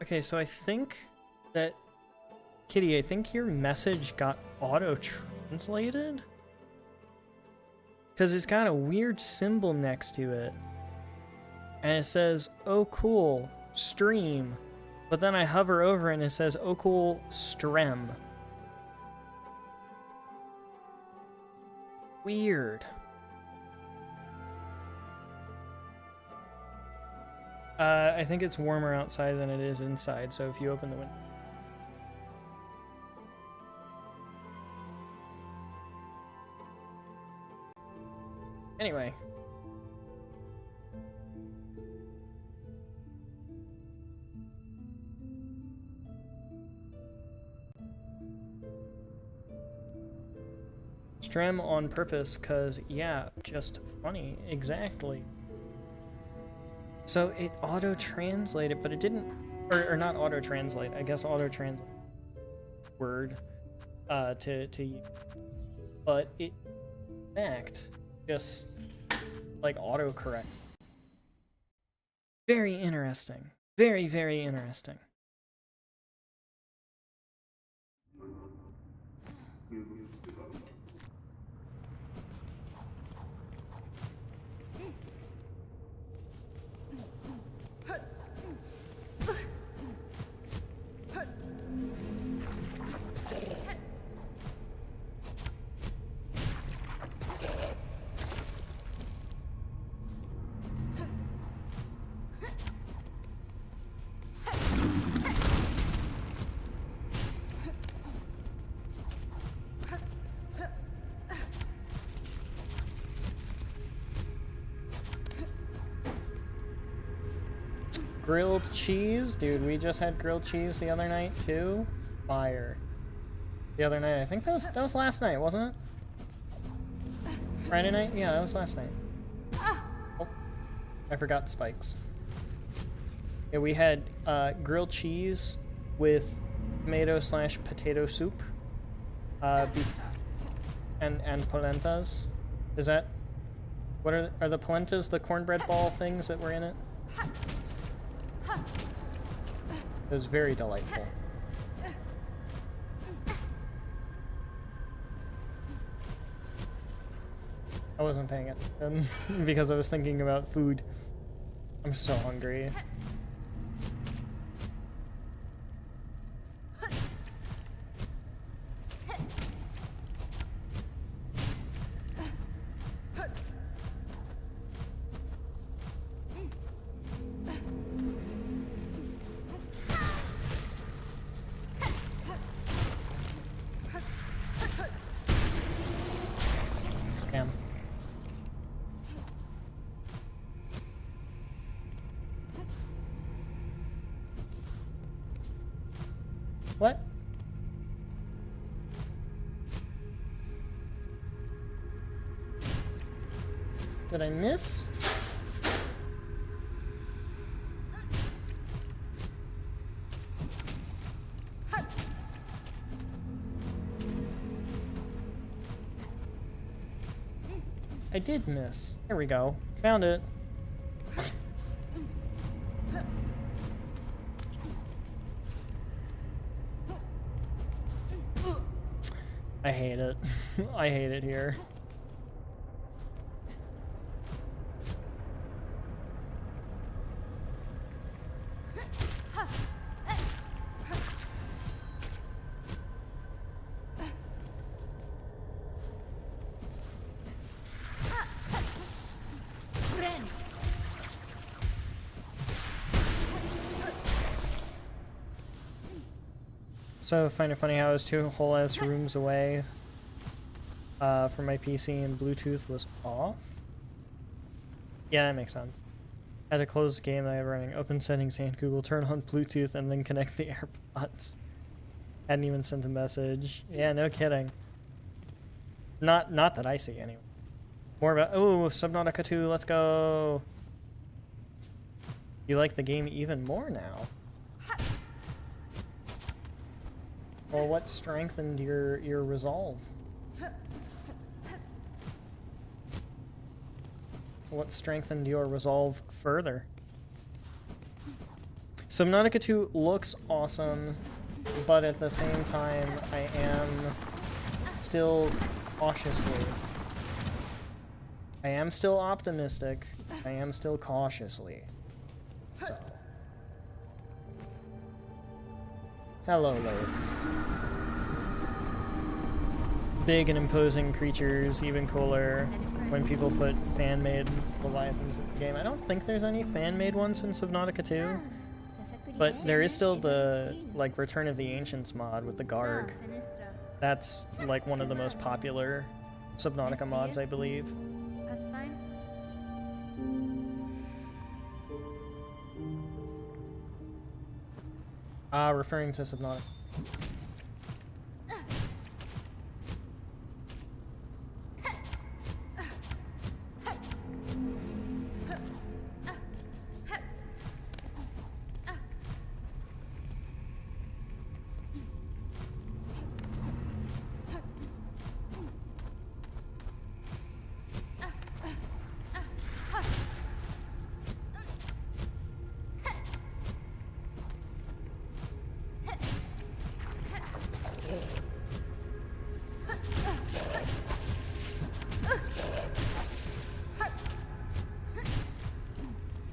Okay, so I think that, Kitty, I think your message got auto-translated? Because it's got a weird symbol next to it. And it says, oh cool, stream. But then I hover over it and it says, oh cool, strem. Weird. I think it's warmer outside than it is inside, so if you open the window. Anyway. Strem on purpose, cause yeah, just funny. Exactly. So it auto-translated, but it didn't, or not auto-translate, I guess auto-translate word to you. But it, in fact, just like autocorrect. Very interesting. Very, very interesting. Grilled cheese? Dude, we just had grilled cheese the other night too. Fire. The other night, I think that was last night, wasn't it? Friday night? Yeah, that was last night. Oh, I forgot spikes. Yeah, we had grilled cheese with tomato/potato soup. And polentas. Is that, what are the polentas, the cornbread ball things that were in it? It was very delightful. I wasn't paying attention because I was thinking about food. I'm so hungry. What? Did I miss? I did miss. There we go. Found it. I hate it. I hate it here. So I find it funny how I was 2 whole ass rooms away from my PC and Bluetooth was off. Yeah, that makes sense. I had to close the game I was running, open settings and Google, turn on Bluetooth, and then connect the AirPods. Hadn't even sent a message. Yeah, no kidding. Not that I see anyway. More about, oh, Subnautica 2, let's go. You like the game even more now. Well, what strengthened your resolve? What strengthened your resolve further? Subnautica 2 looks awesome, but at the same time, I am still cautiously. I am still optimistic. I am still cautiously. So. Hello, Lace. Big and imposing creatures, even cooler when people put fan-made Leviathans in the game. I don't think there's any fan-made ones in Subnautica 2, but there is still the, like, Return of the Ancients mod with the Garg. That's, like, one of the most popular Subnautica mods, I believe. Referring to Subnautica.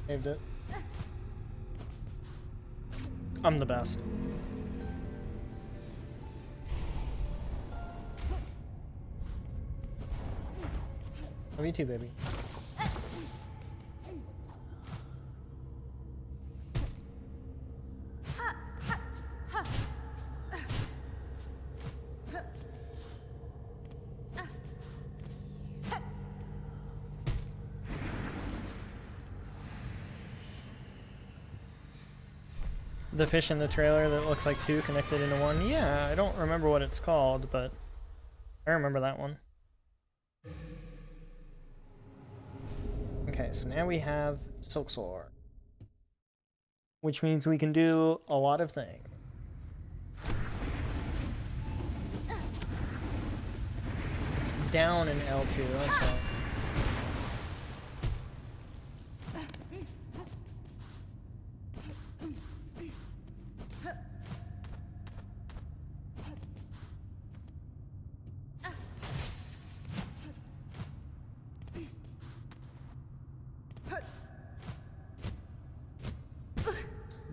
Saved it. I'm the best. Love you too, baby. The fish in the trailer that looks like two connected into one. Yeah, I don't remember what it's called, but I remember that one. Okay, so now we have Silksong, which means we can do a lot of things. It's down in L2, that's right.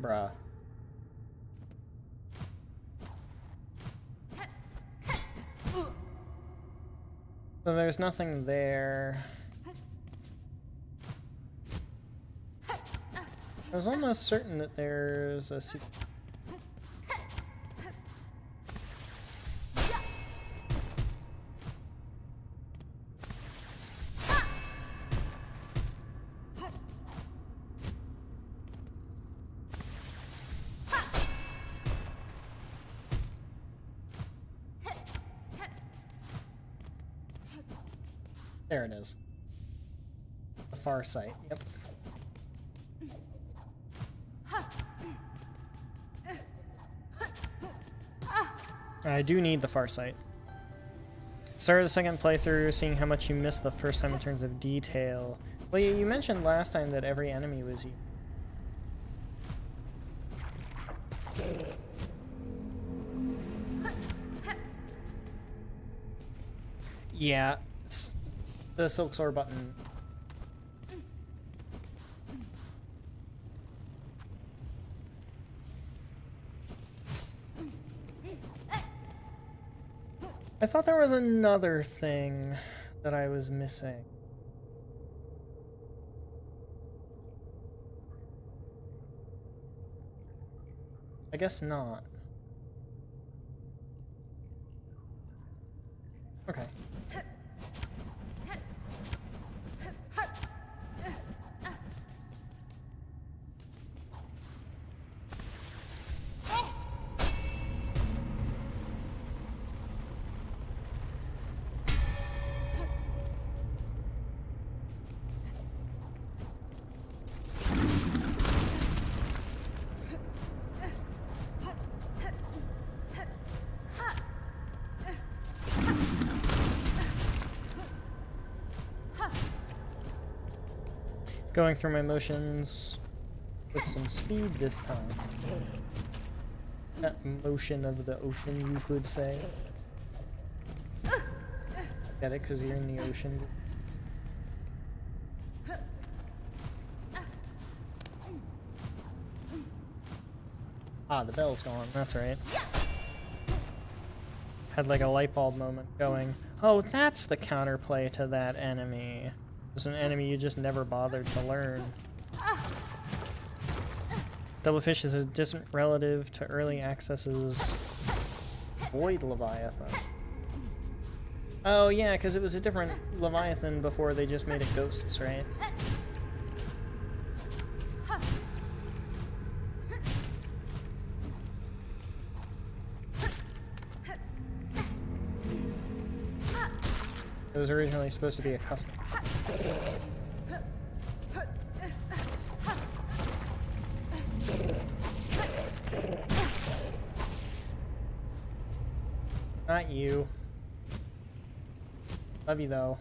Bruh. So there's nothing there. I was almost certain that there's a secret. There it is. The far sight, yep. I do need the far sight. Started the second playthrough, seeing how much you missed the first time in terms of detail. Well, you mentioned last time that every enemy was you. Yeah. The Silksong button. I thought there was another thing that I was missing. I guess not. Okay. Going through my motions. With some speed this time. That motion of the ocean, you could say. Get it? Because you're in the ocean. Ah, the bell's gone. That's right. Had like a light bulb moment going, oh, that's the counterplay to that enemy. It's an enemy you just never bothered to learn. Doublefish is a distant relative to early access's Void Leviathan. Oh yeah, because it was a different Leviathan before they just made it ghosts, right? It was originally supposed to be a custom. Not you. Love you though.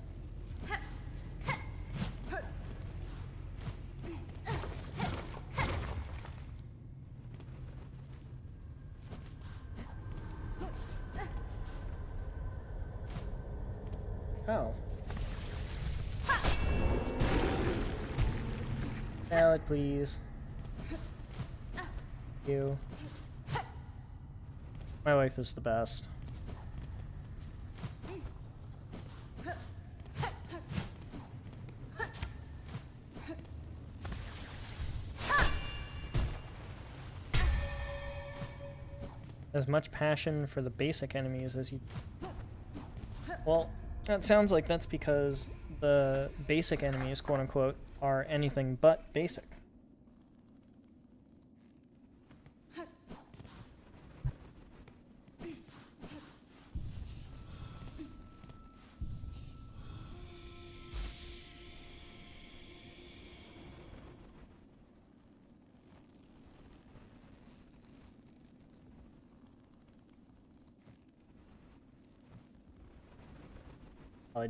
Oh. Salad, please. You. My wife is the best. As much passion for the basic enemies as you... Well, that sounds like that's because the basic enemies, quote-unquote, are anything but basic.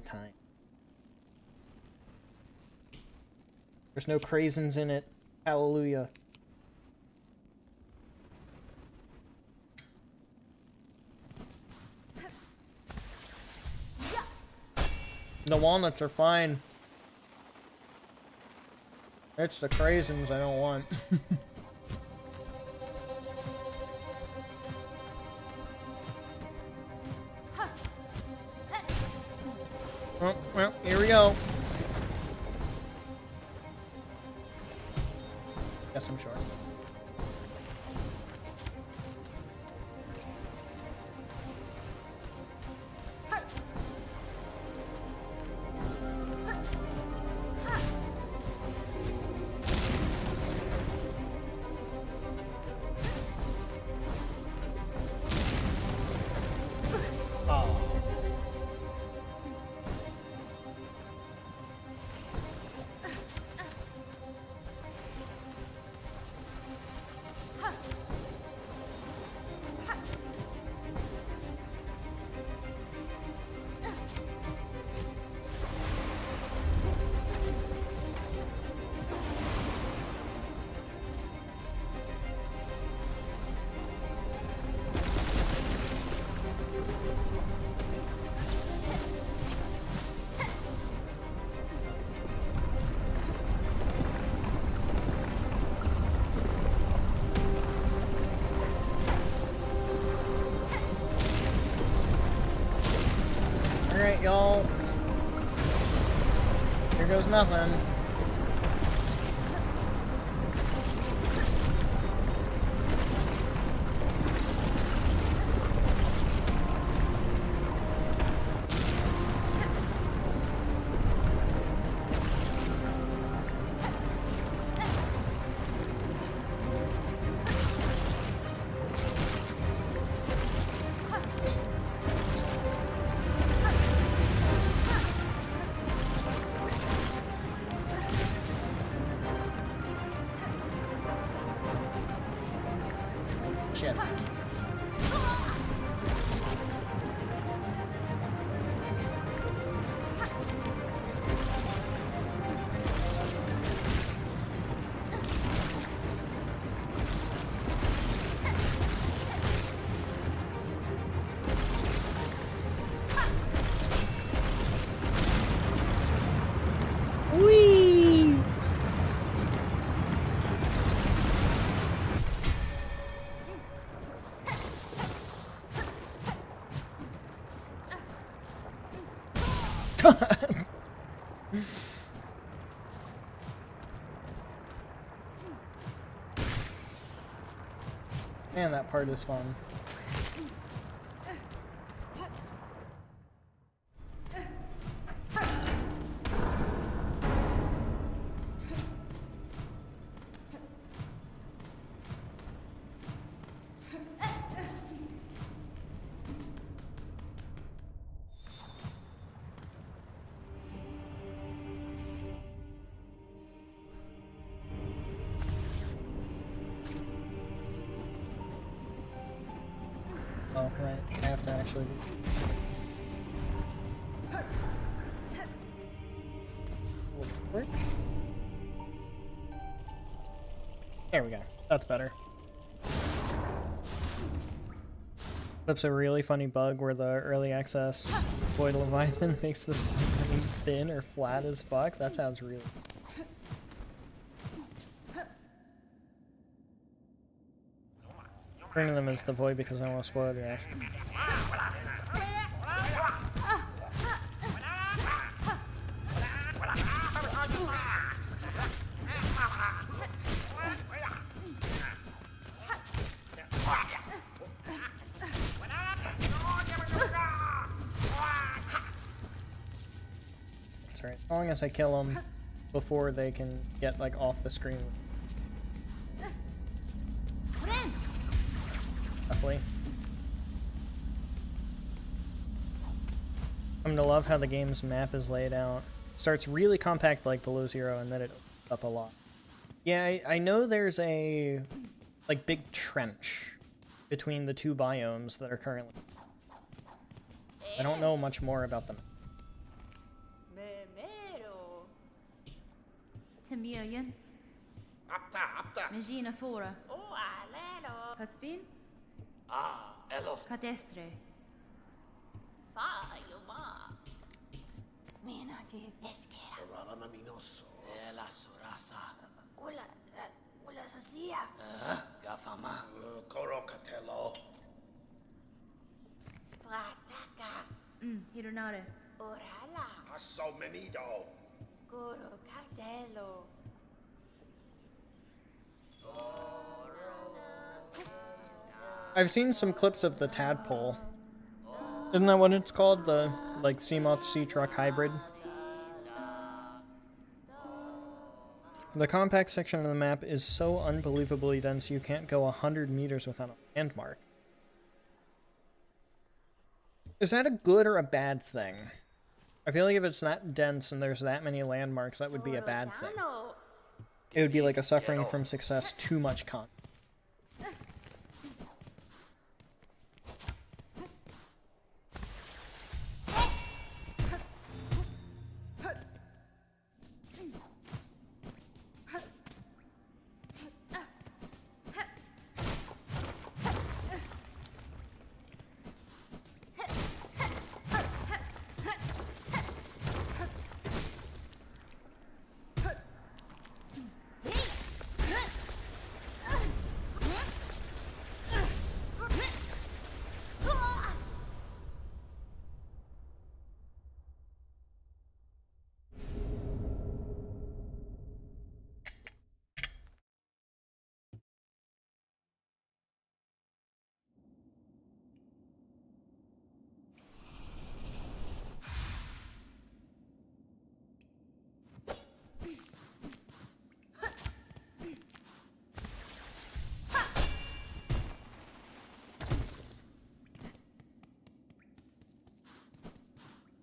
Time. There's no craisins in it. Hallelujah. The walnuts are fine. It's the craisins I don't want. Oh, well, here we go. Guess I'm short. Alright, y'all. Here goes nothing. Shit. Man, that part is fun. Oh, right. I have to actually... There we go. That's better. That's a really funny bug where the early access Void Leviathan makes the screen thin or flat as fuck. That sounds really... Bringing them into the Void because I don't want to spoil the action. That's right. As long as I kill them before they can get like off the screen. Definitely. I'm gonna love how the game's map is laid out. It starts really compact like below zero and then it opens up a lot. Yeah, I know there's a like big trench between the two biomes that are currently. I don't know much more about them. Temjöjen. Megina fora. Paspin. Cadestre. Hironare. I've seen some clips of the tadpole. Isn't that what it's called? The, like, Seamoth Sea Truck hybrid? The compact section of the map is so unbelievably dense you can't go 100 meters without a landmark. Is that a good or a bad thing? I feel like if it's that dense and there's that many landmarks, that would be a bad thing. It would be like a suffering from success too much content.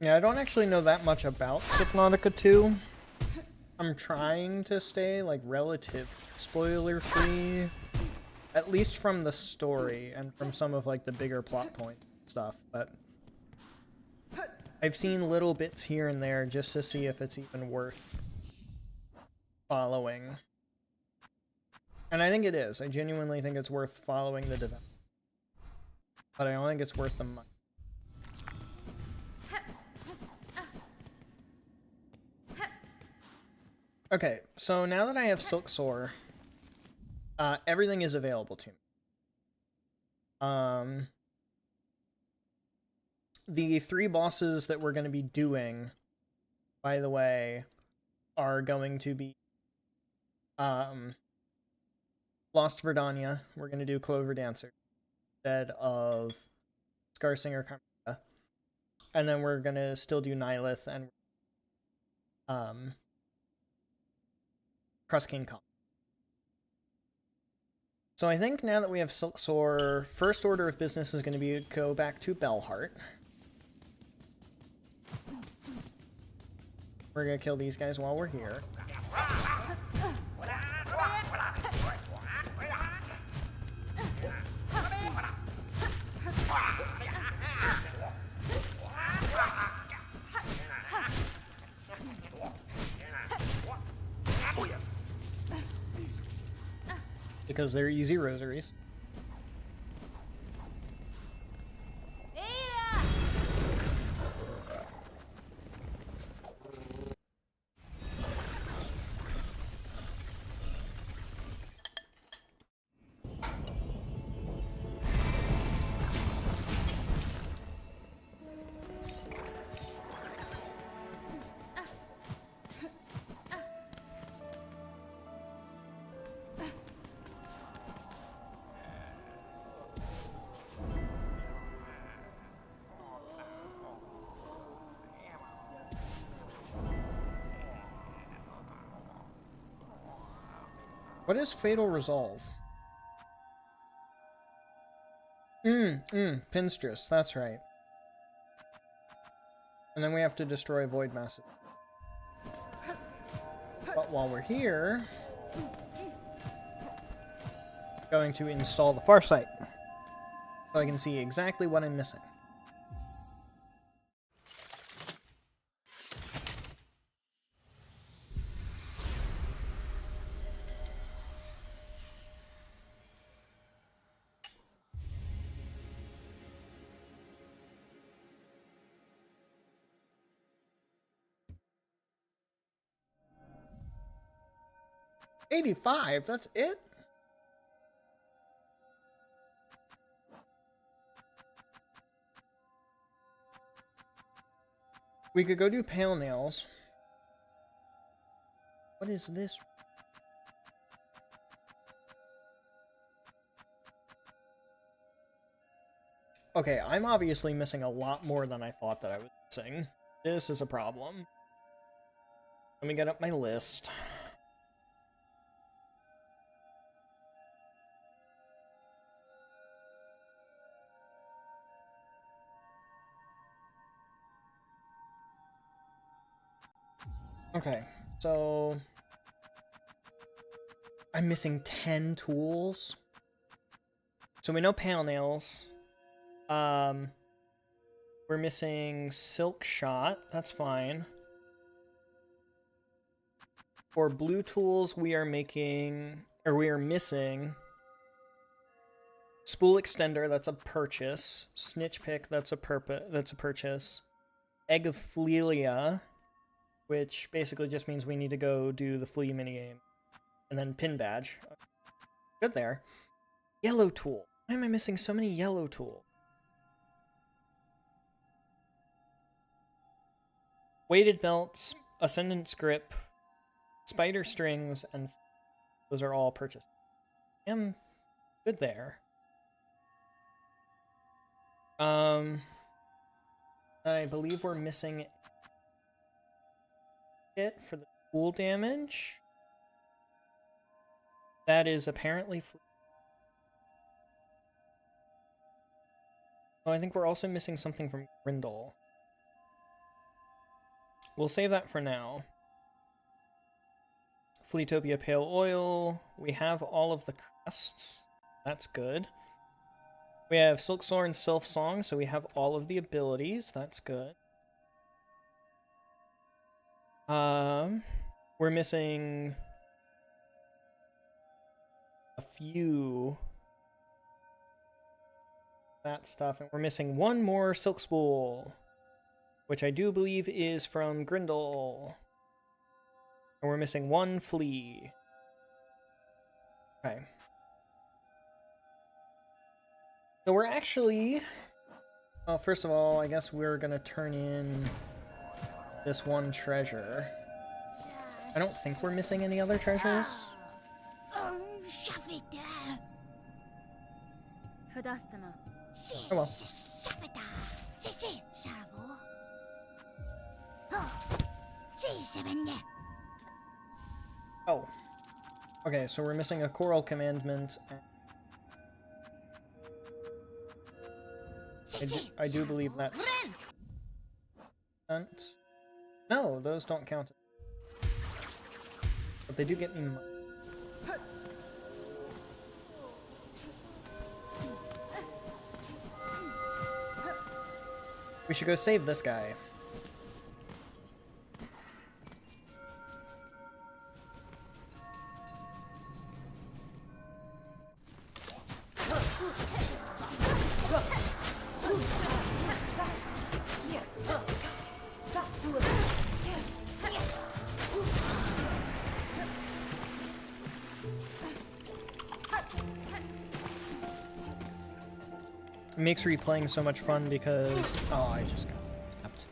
Yeah, I don't actually know that much about Subnautica 2. I'm trying to stay, like, relative spoiler-free, at least from the story and from some of, like, the bigger plot point stuff, but I've seen little bits here and there just to see if it's even worth following. And I think it is. I genuinely think it's worth following the development. But I don't think it's worth the money. Okay, so now that I have Silksong, everything is available to me. The 3 bosses that we're going to be doing by the way, are going to be Lost Verdania. We're going to do Clover Dancer instead of Scarsinger Chimera. And then we're going to still do Nihilith and Crust King Kong. So I think now that we have Silksong, first order of business is going to be go back to Bellheart. We're going to kill these guys while we're here. Because they're easy rosaries. What is Fatal Resolve? Pinstress, that's right. And then we have to destroy Void Massive. But while we're here, I'm going to install the Farsight so I can see exactly what I'm missing. $85, that's it? We could go do Pale Nails. What is this? Okay, I'm obviously missing a lot more than I thought that I was missing. This is a problem. Let me get up my list. Okay, so I'm missing 10 tools. So we know Pale Nails. We're missing Silk Shot. That's fine. For blue tools, we are missing Spool Extender. That's a purchase. Snitch Pick. That's a purchase. Egg of Flelia, which basically just means we need to go do the flea minigame. And then Pin Badge. Good there. Yellow tool. Why am I missing so many yellow tools? Weighted belts, Ascendant's Grip, Spider Strings, and those are all purchased. I'm good there. And I believe we're missing it for the pool damage. That is apparently... Oh, I think we're also missing something from Grindel. We'll save that for now. Fleetopia Pale Oil. We have all of the crests. That's good. We have Silksong and Silksong, so we have all of the abilities. That's good. We're missing a few that stuff, and we're missing one more Silk Spool, which I do believe is from Grindel. And we're missing one flea. Okay. So we're actually... Well, first of all, I guess we're gonna turn in this one treasure. I don't think we're missing any other treasures. Oh well. Oh. Okay, so we're missing a choral commandment. I do believe that's sent. No, those don't count. But they do get me money. We should go save this guy. It makes replaying so much fun because... Oh, I just got tapped.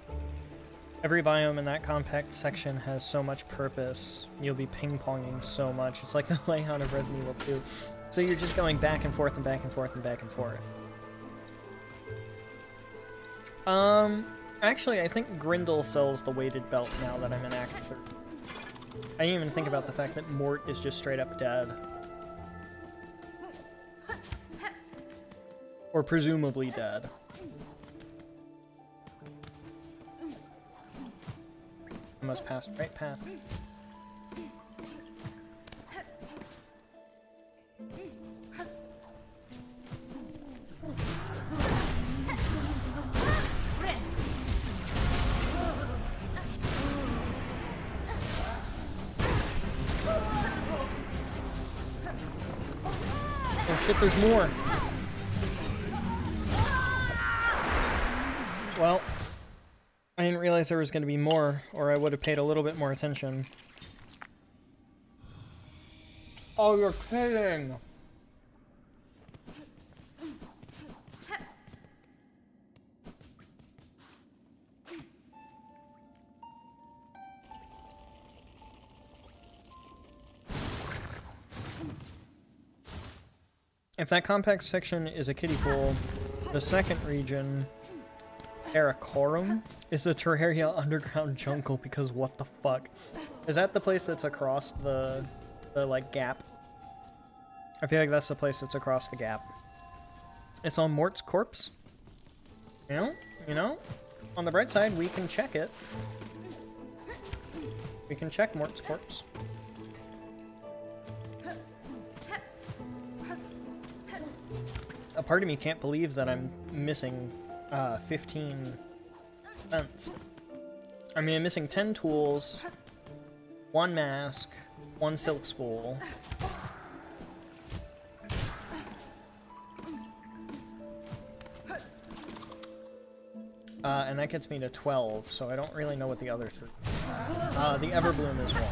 Every biome in that compact section has so much purpose. You'll be ping-ponging so much. It's like the layout of Resident Evil 2. So you're just going back and forth and back and forth and back and forth. Actually, I think Grindel sells the weighted belt now that I'm in Act 3. I didn't even think about the fact that Mort is just straight up dead. Or presumably dead. I must pass right past. Oh shit, there's more! Well, I didn't realize there was going to be more, or I would have paid a little bit more attention. Oh, you're kidding! If that compact section is a kiddie pool, the second region... Karakorum is the Terraria underground jungle because what the fuck? Is that the place that's across the like gap? I feel like that's the place that's across the gap. It's on Mort's corpse. You know, on the bright side, we can check it. We can check Mort's corpse. A part of me can't believe that I'm missing 15 cents. I mean, I'm missing 10 tools, 1 mask, 1 silk spool. And that gets me to 12, so I don't really know what the other 3 are. The Everbloom is 1.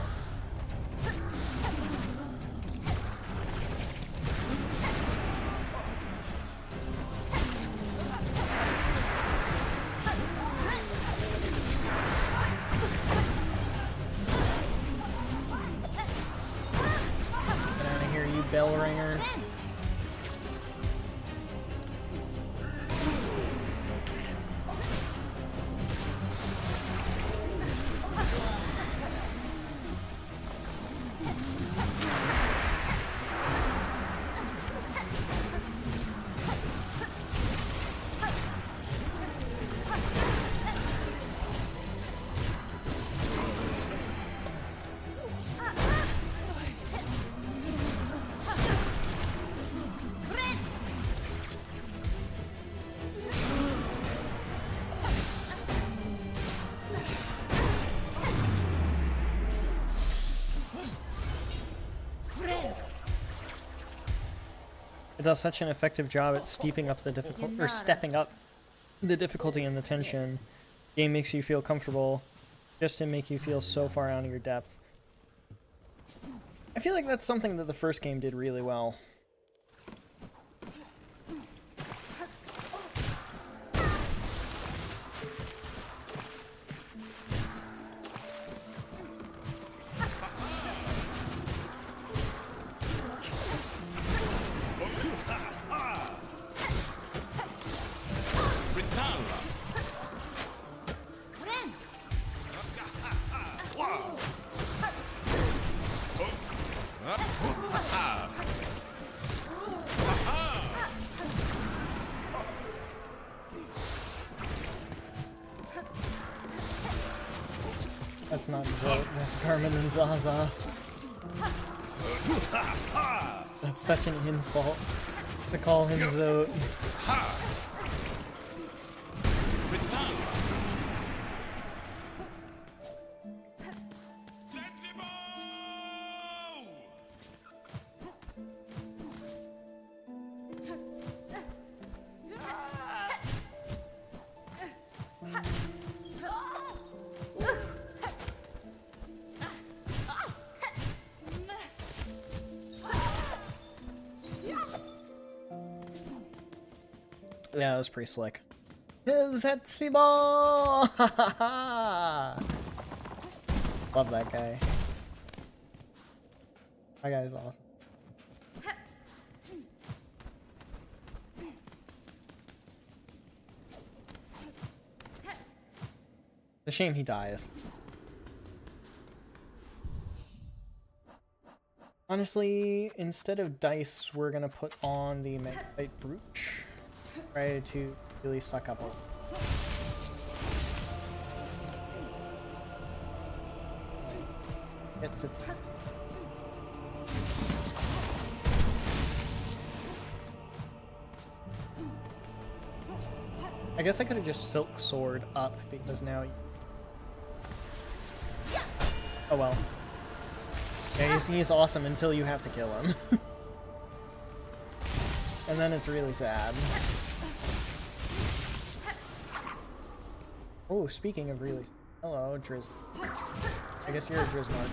Bell ringer. It does such an effective job at stepping up the difficulty and the tension. Game makes you feel comfortable just to make you feel so far out of your depth. I feel like that's something that the first game did really well. That's not Zote, that's Carmen and Zaza. That's such an insult to call him Zote. Yeah, that was pretty slick. Zetsubo! Love that guy. That guy's awesome. It's a shame he dies. Honestly, instead of dice, we're gonna put on the Magnetite Brooch. Try to really suck up all. Get to. I guess I could have just Silk Sword up because now. Oh well. Yeah, he's awesome until you have to kill him. And then it's really sad. Oh, speaking of really... Hello, Driz. I guess you're a Driznark.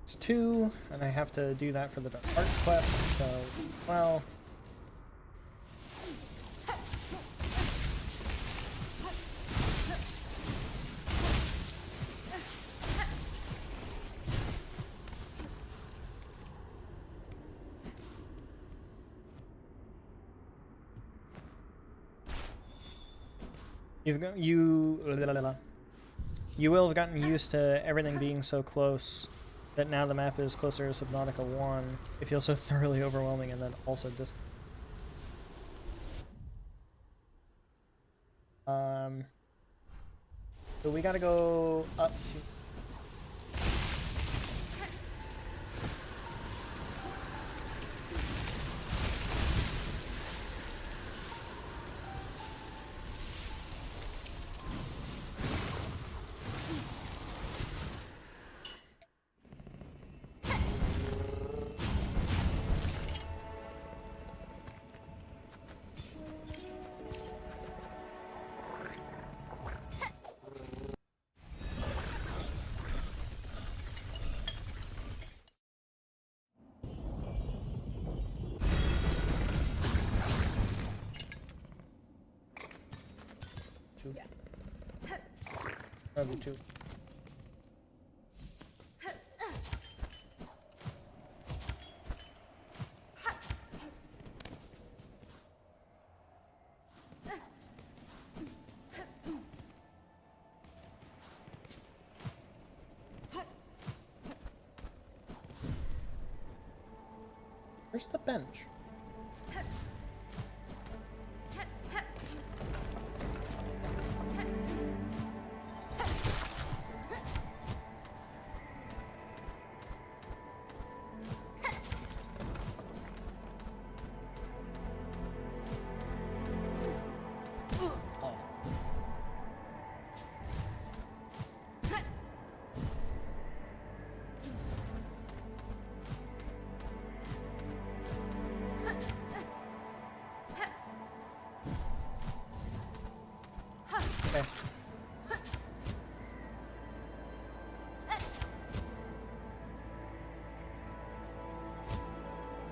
It's 2, and I have to do that for the Dark Arts quest, so, well... You will have gotten used to everything being so close that now the map is closer to Subnautica 1. It feels so thoroughly overwhelming and then also just... So we gotta go up to... That'd be 2. Where's the bench? Okay.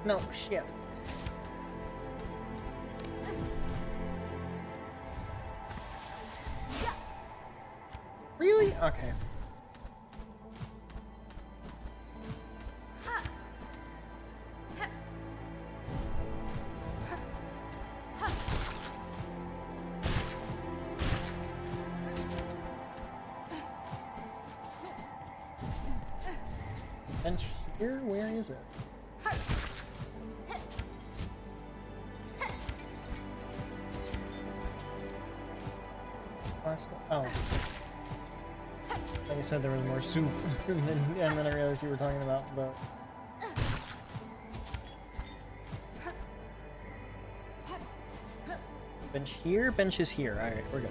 No, shit. Really? Okay. Bench here? Where is it? Oh. Like I said, there was more soup, and then I realized you were talking about the... Bench here? Bench is here. Alright, we're good.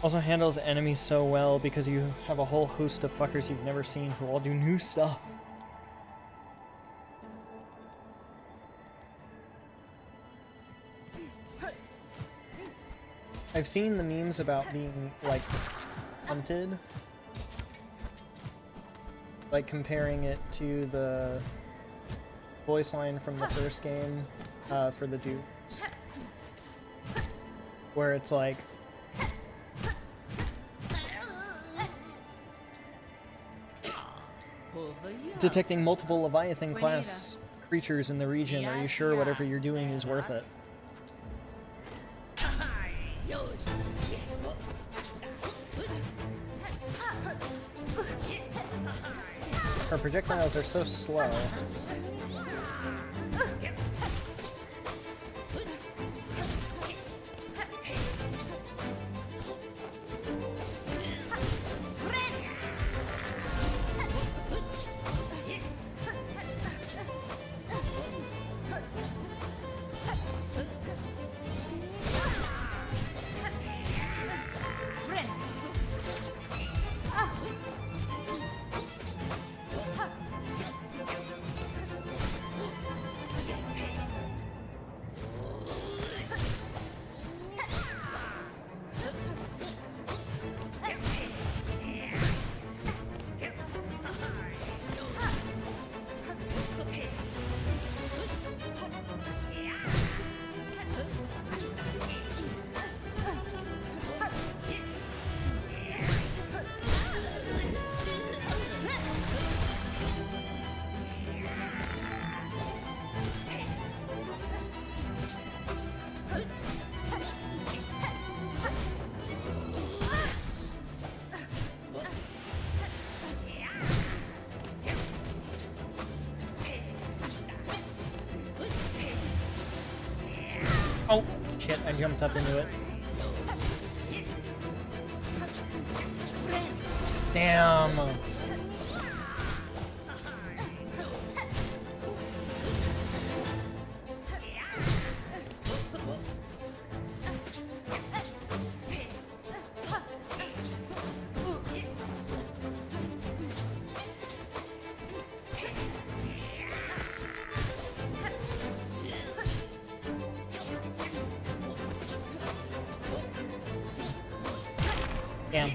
Also handles enemies so well because you have a whole host of fuckers you've never seen who all do new stuff. I've seen the memes about being, like, hunted. Like, comparing it to the voice line from the first game for the dudes. Where it's like... detecting multiple Leviathan class creatures in the region. Are you sure whatever you're doing is worth it? Her projectiles are so slow. Oh, shit, I jumped up into it. Damn. Damn.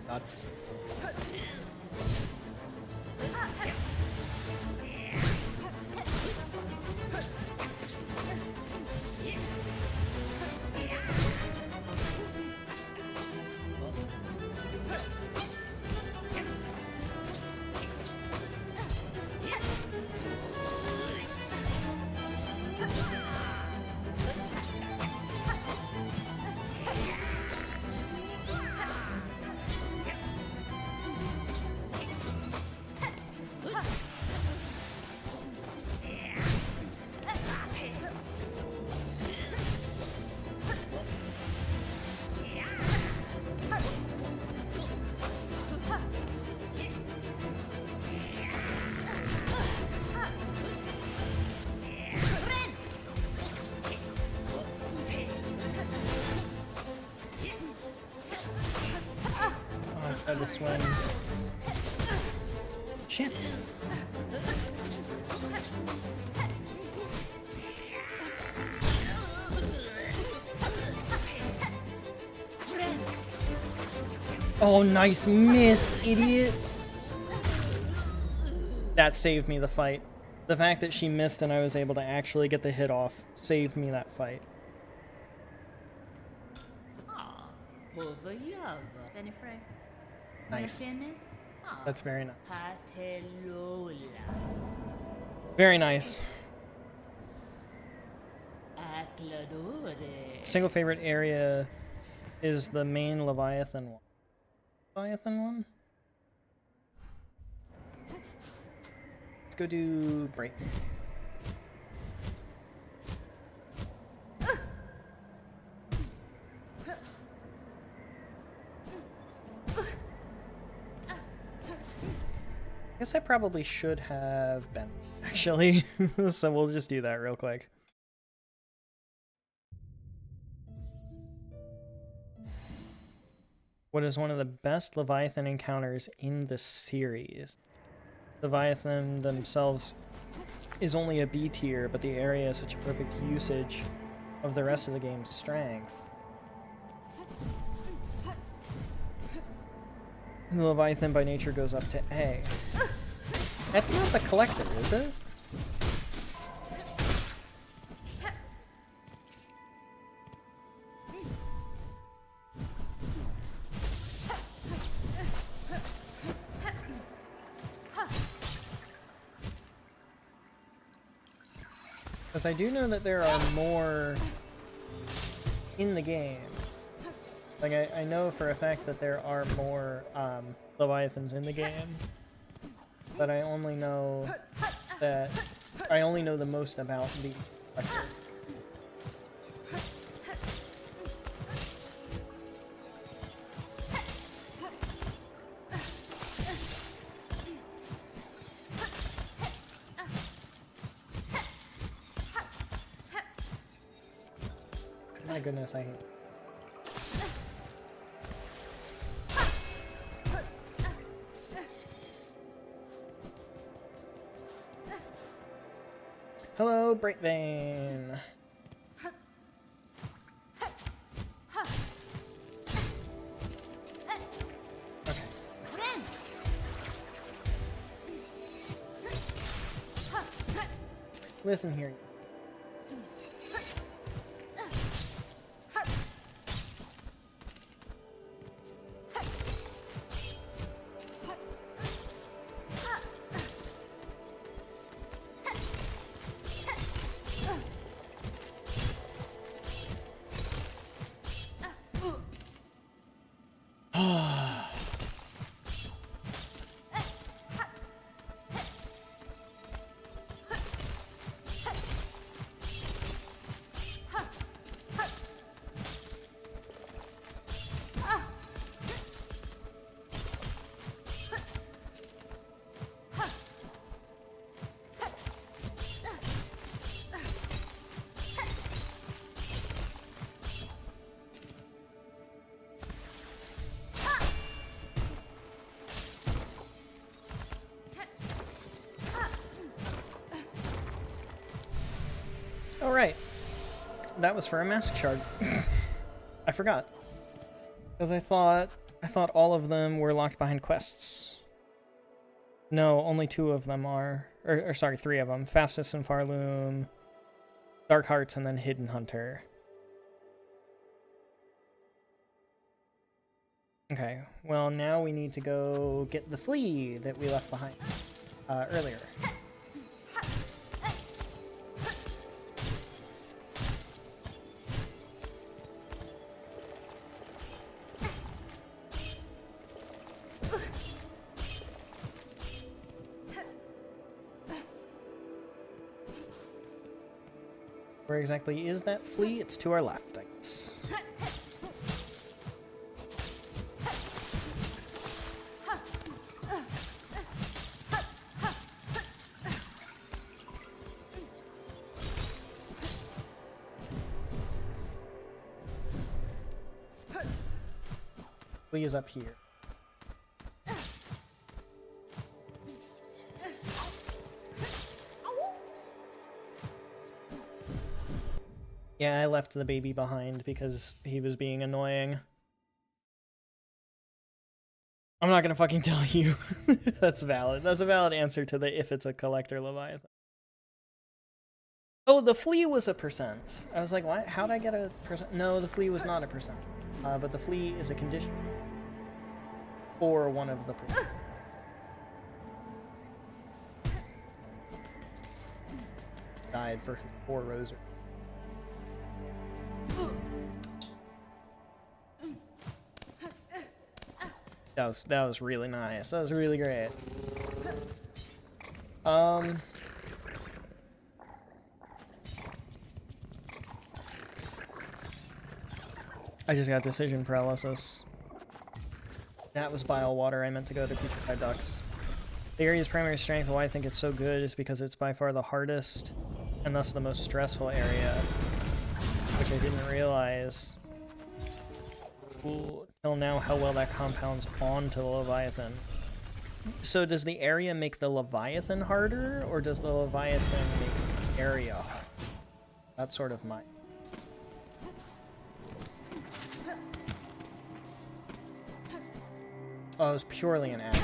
Nuts. Tried to swing. Shit. Oh, nice miss, idiot. That saved me the fight. The fact that she missed and I was able to actually get the hit off saved me that fight. Benefrey. Nice. Understand That's very nice. Patelola. Very nice. Acladore. Single favorite area is the main Leviathan one. Leviathan one? Let's go do break. I guess I probably should have been, actually. So we'll just do that real quick. What is one of the best Leviathan encounters in the series? Leviathan themselves is only a B tier, but the area is such a perfect usage of the rest of the game's strength. The Leviathan by nature goes up to A. That's not the collector, is it? Because I do know that there are more in the game. Like, I know for a fact that there are more Leviathans in the game, but I only know that I only know the most about the collector. My goodness, I hate it. Hello, Breakvein. Okay. Listen here. All right, that was for a mask shard. I forgot, because I thought all of them were locked behind quests. No, only 2 of them are, or sorry, 3 of them: Fastest and Farloom, Dark Hearts, and then Hidden Hunter. Okay, well now we need to go get the flea that we left behind earlier. Where exactly is that flea? It's to our left, I guess. Flea is up here. Yeah, I left the baby behind because he was being annoying. I'm not gonna fucking tell you. That's valid. That's a valid answer to the if it's a collector Leviathan. Oh, the flea was a percent. I was like, why? How'd I get a percent? No, the flea was not a percent. But the flea is a condition for one of the players. Died for his poor rosary. That was really nice. That was really great. I just got decision paralysis. That was bile water. I meant to go to putrefied ducks. The area's primary strength, why I think it's so good, is because it's by far the hardest and thus the most stressful area, which I didn't realize till now how well that compounds onto the Leviathan. So does the area make the Leviathan harder, or does the Leviathan make the area harder? That's sort of my... Oh, it was purely an act.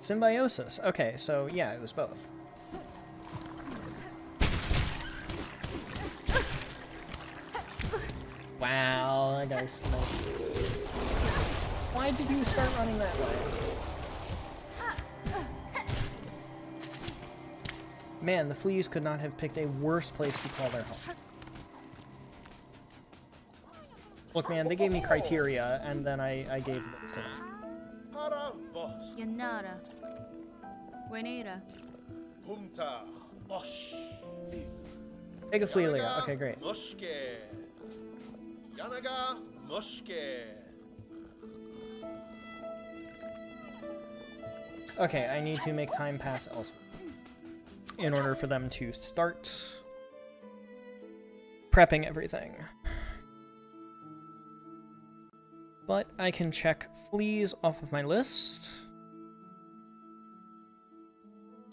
Symbiosis. Okay, so yeah, it was both. Wow, that guy's smoked. Why did you start running that way? Man, the fleas could not have picked a worse place to call their home. Look, man, they gave me criteria, and then I gave them to them. Yanara. Buenera. Punta. Osh. Egophilia. Okay, great. Muske. Yanaga. Muske. Okay, I need to make time pass elsewhere in order for them to start prepping everything. But I can check fleas off of my list.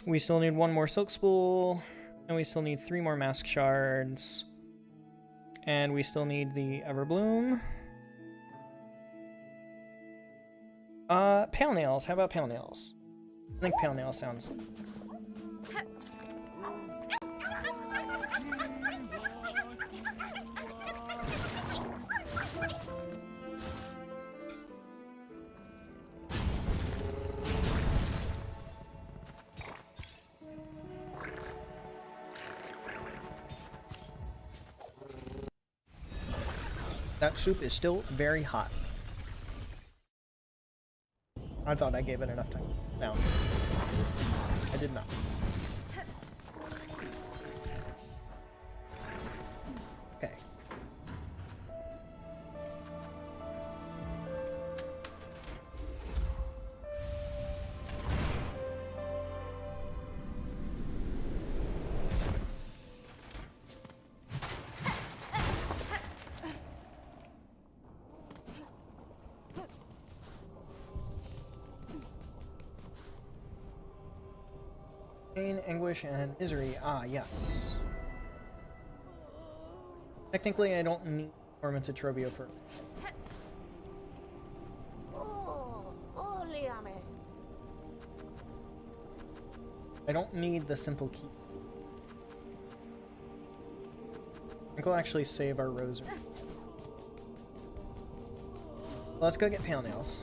We still need one more silk spool, and we still need 3 more mask shards, and we still need the Everbloom. Pale nails. How about pale nails? I think pale nails sounds... That soup is still very hot. I thought I gave it enough time. No. I did not. Okay. Pain, anguish, and misery. Ah, yes. Technically, I don't need Tormented Trobio for... I don't need the simple key. I think we'll actually save our rosary. Let's go get pale nails.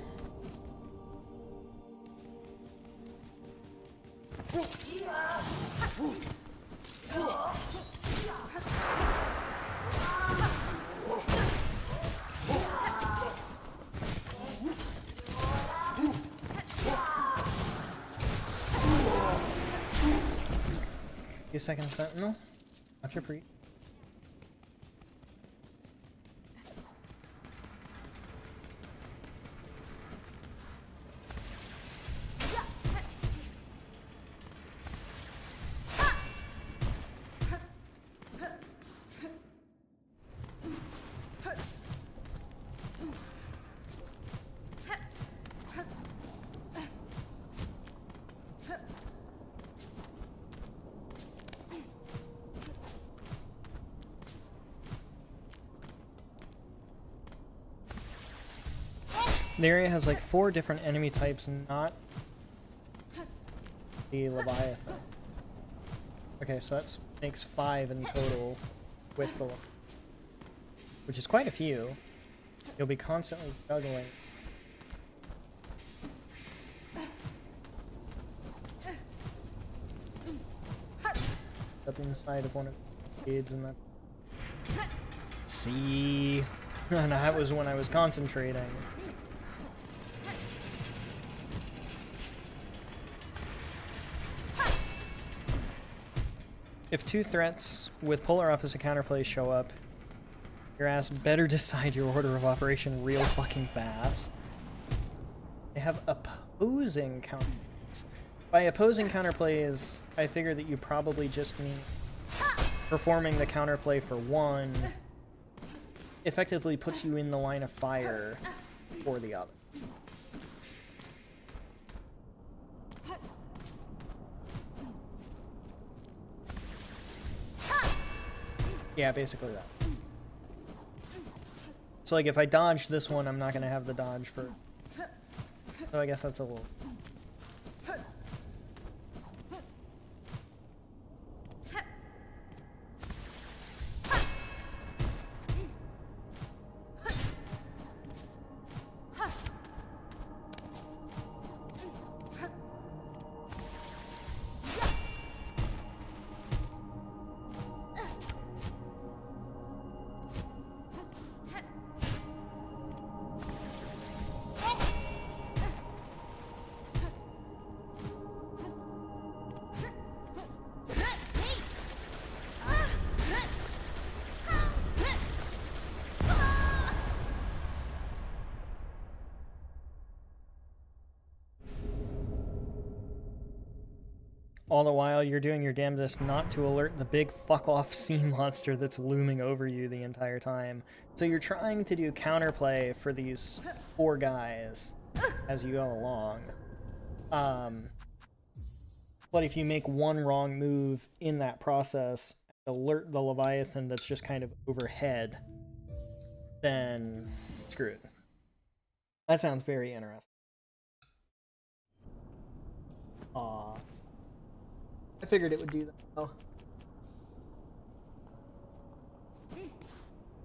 Few seconds, Sentinel. Watch your pre. The area has like 4 different enemy types, not the Leviathan. Okay, so that's makes 5 in total with the, which is quite a few. You'll be constantly juggling. Up inside of one of the kids and that. See, and that was when I was concentrating. If 2 threats with polar opposite counterplays show up, your ass better decide your order of operation real fucking fast. They have opposing counterplays. By opposing counterplays, I figure that you probably just mean performing the counterplay for one effectively puts you in the line of fire for the other. Yeah, basically that. So like if I dodge this one, I'm not gonna have the dodge for, so I guess that's a little. All the while, you're doing your damnedest not to alert the big fuck-off sea monster that's looming over you the entire time. So you're trying to do counterplay for these 4 guys as you go along. But if you make one wrong move in that process, alert the Leviathan that's just kind of overhead, then screw it. That sounds very interesting. I figured it would do that. Oh.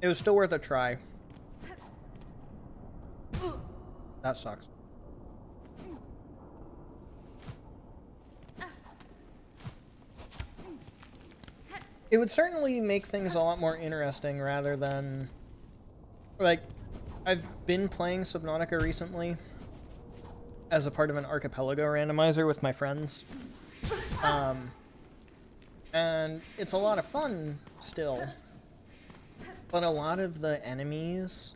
It was still worth a try. That sucks. It would certainly make things a lot more interesting rather than... Like, I've been playing Subnautica recently as a part of an archipelago randomizer with my friends. And it's a lot of fun still, but a lot of the enemies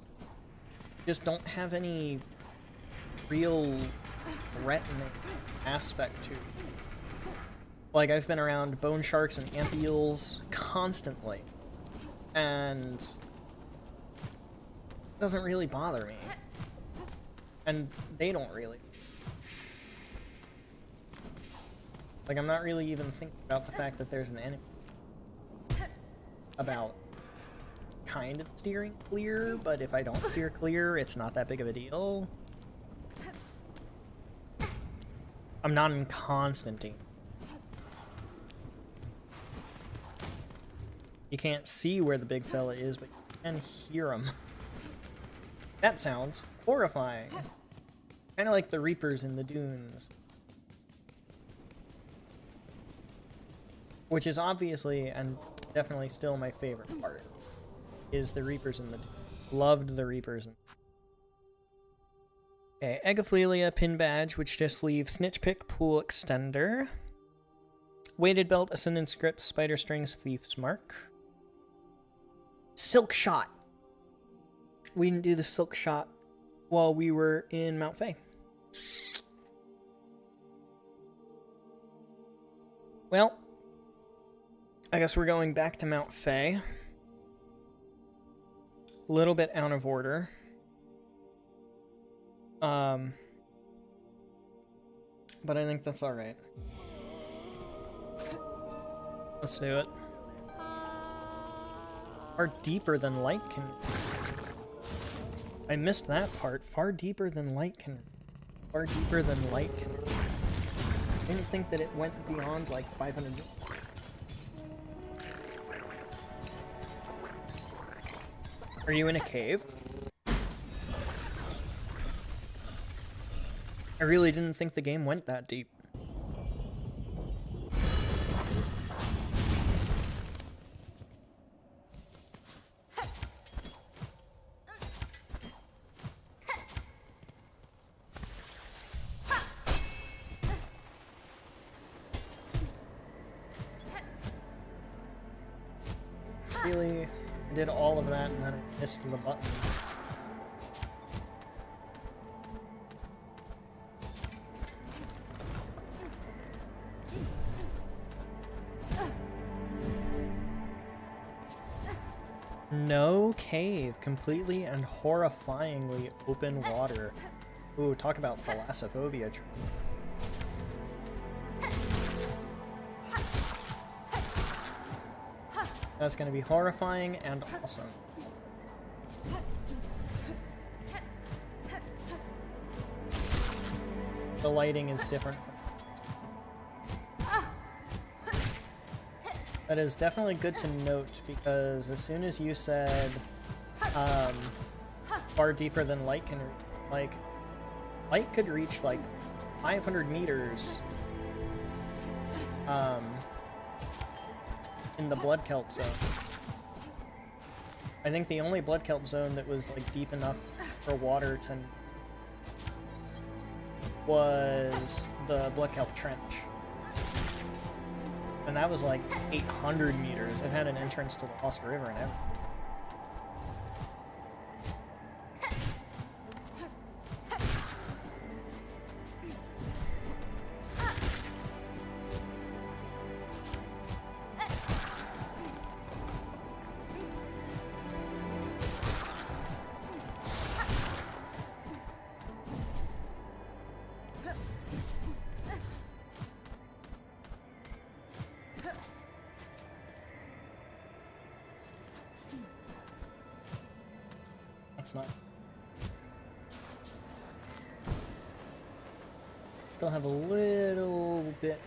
just don't have any real threatening aspect to it. Like, I've been around bone sharks and ant eels constantly, and it doesn't really bother me, and they don't really. Like, I'm not really even thinking about the fact that there's an enemy. About kind of steering clear, but if I don't steer clear, it's not that big of a deal. I'm not in constant danger. You can't see where the big fella is, but you can hear him. That sounds horrifying. Kind of like the Reapers in the dunes. Which is obviously, and definitely still my favorite part, is the Reapers in the dunes. Loved the Reapers. Okay, Egophilia pin badge, which just leaves Snitch Pick, Pool Extender. Weighted belt, Ascendant Script, Spider Strings, Thief's Mark. Silk Shot. We didn't do the Silk Shot while we were in Mount Fae. Well, I guess we're going back to Mount Fae. A little bit out of order. But I think that's alright. Let's do it. Far deeper than light can... I missed that part. Far deeper than light can... Far deeper than light can... I didn't think that it went beyond like 500... Are you in a cave? I really didn't think the game went that deep. Really, I did all of that and then I missed the button. No cave, completely and horrifyingly open water. Ooh, talk about thalassophobia. That's going to be horrifying and awesome. The lighting is different. That is definitely good to note, because as soon as you said far deeper than light can reach, like, light could reach like 500 meters in the blood kelp zone. I think the only blood kelp zone that was like deep enough for water to was the blood kelp trench. And that was like 800 meters. It had an entrance to the Lost River and everything. That's not. Still have a little bit.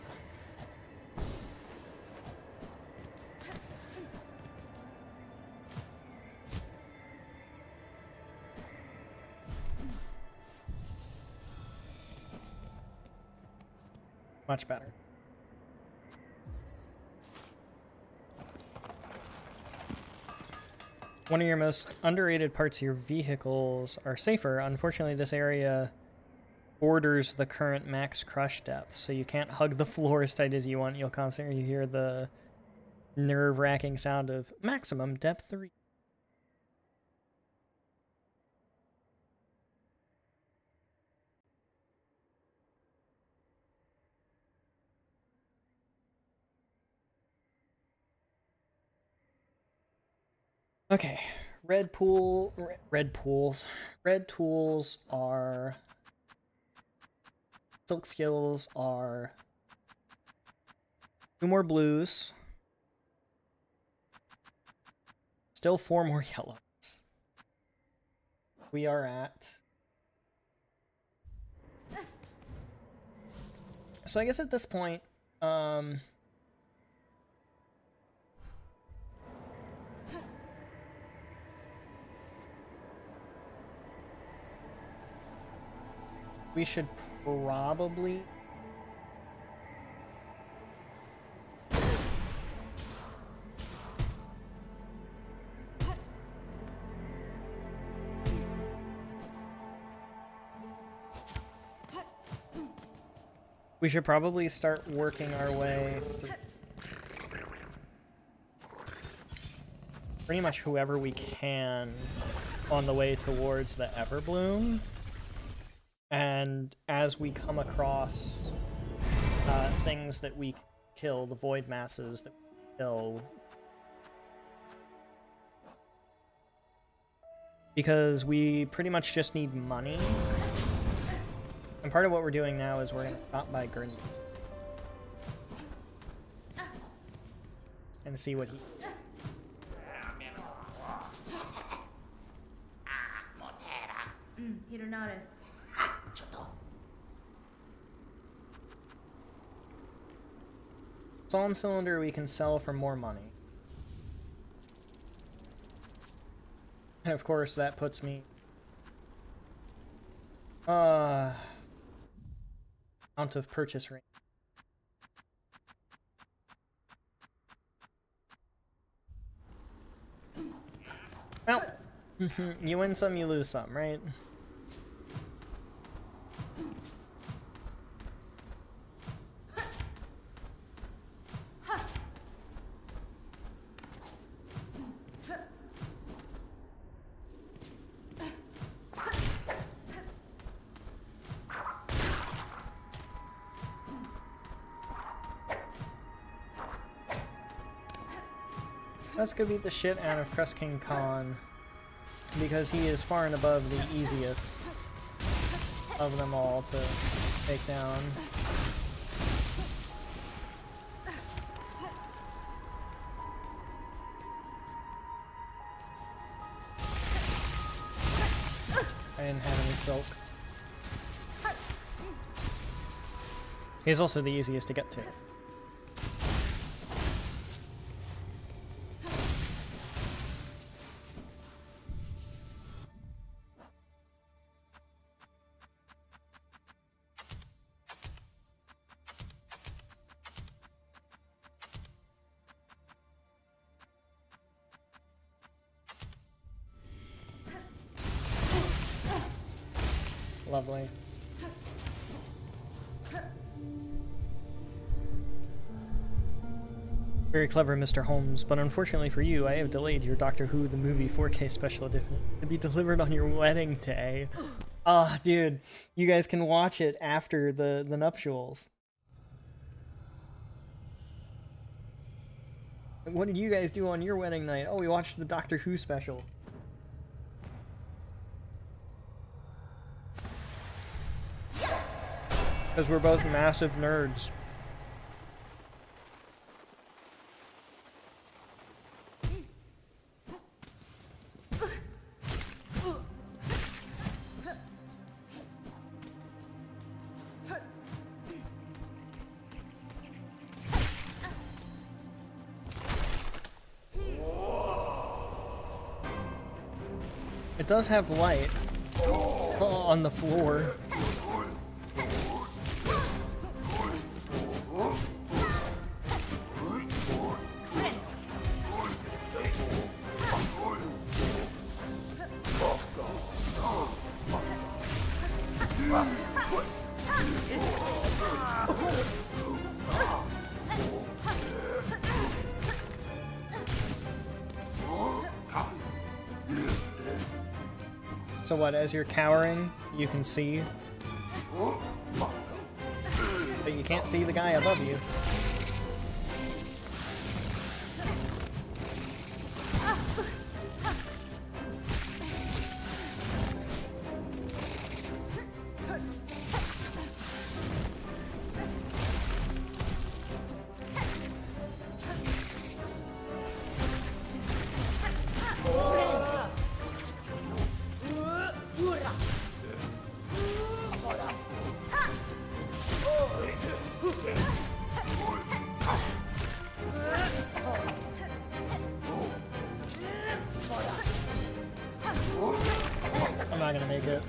Much better. One of your most underrated parts of your vehicles are safer. Unfortunately, this area borders the current max crush depth, so you can't hug the floor as tight as you want. You'll constantly hear the nerve-wracking sound of maximum depth 3. Okay, red tools are, silk skills are 2 more blues, still 4 more yellows. We are at, so I guess at this point, we should probably start working our way through pretty much whoever we can on the way towards the Everbloom. And as we come across things that we kill, the void masses that we kill, because we pretty much just need money. And part of what we're doing now is we're going to stop by Gurney and see what he... Hironare. Psalm cylinder we can sell for more money. And of course that puts me out of purchase range. Well, you win some, you lose some, right? Let's go beat the shit out of Crest King Khan, because he is far and above the easiest of them all to take down. I didn't have any silk. He's also the easiest to get to. Lovely. Very clever, Mr. Holmes, but unfortunately for you, I have delayed your Doctor Who the Movie 4K special edition to be delivered on your wedding day. Ah, dude, you guys can watch it after the nuptials. What did you guys do on your wedding night? Oh, we watched the Doctor Who special. Because we're both massive nerds. It does have light on the floor. So what, as you're cowering, you can see, but you can't see the guy above you. I'm not gonna make it.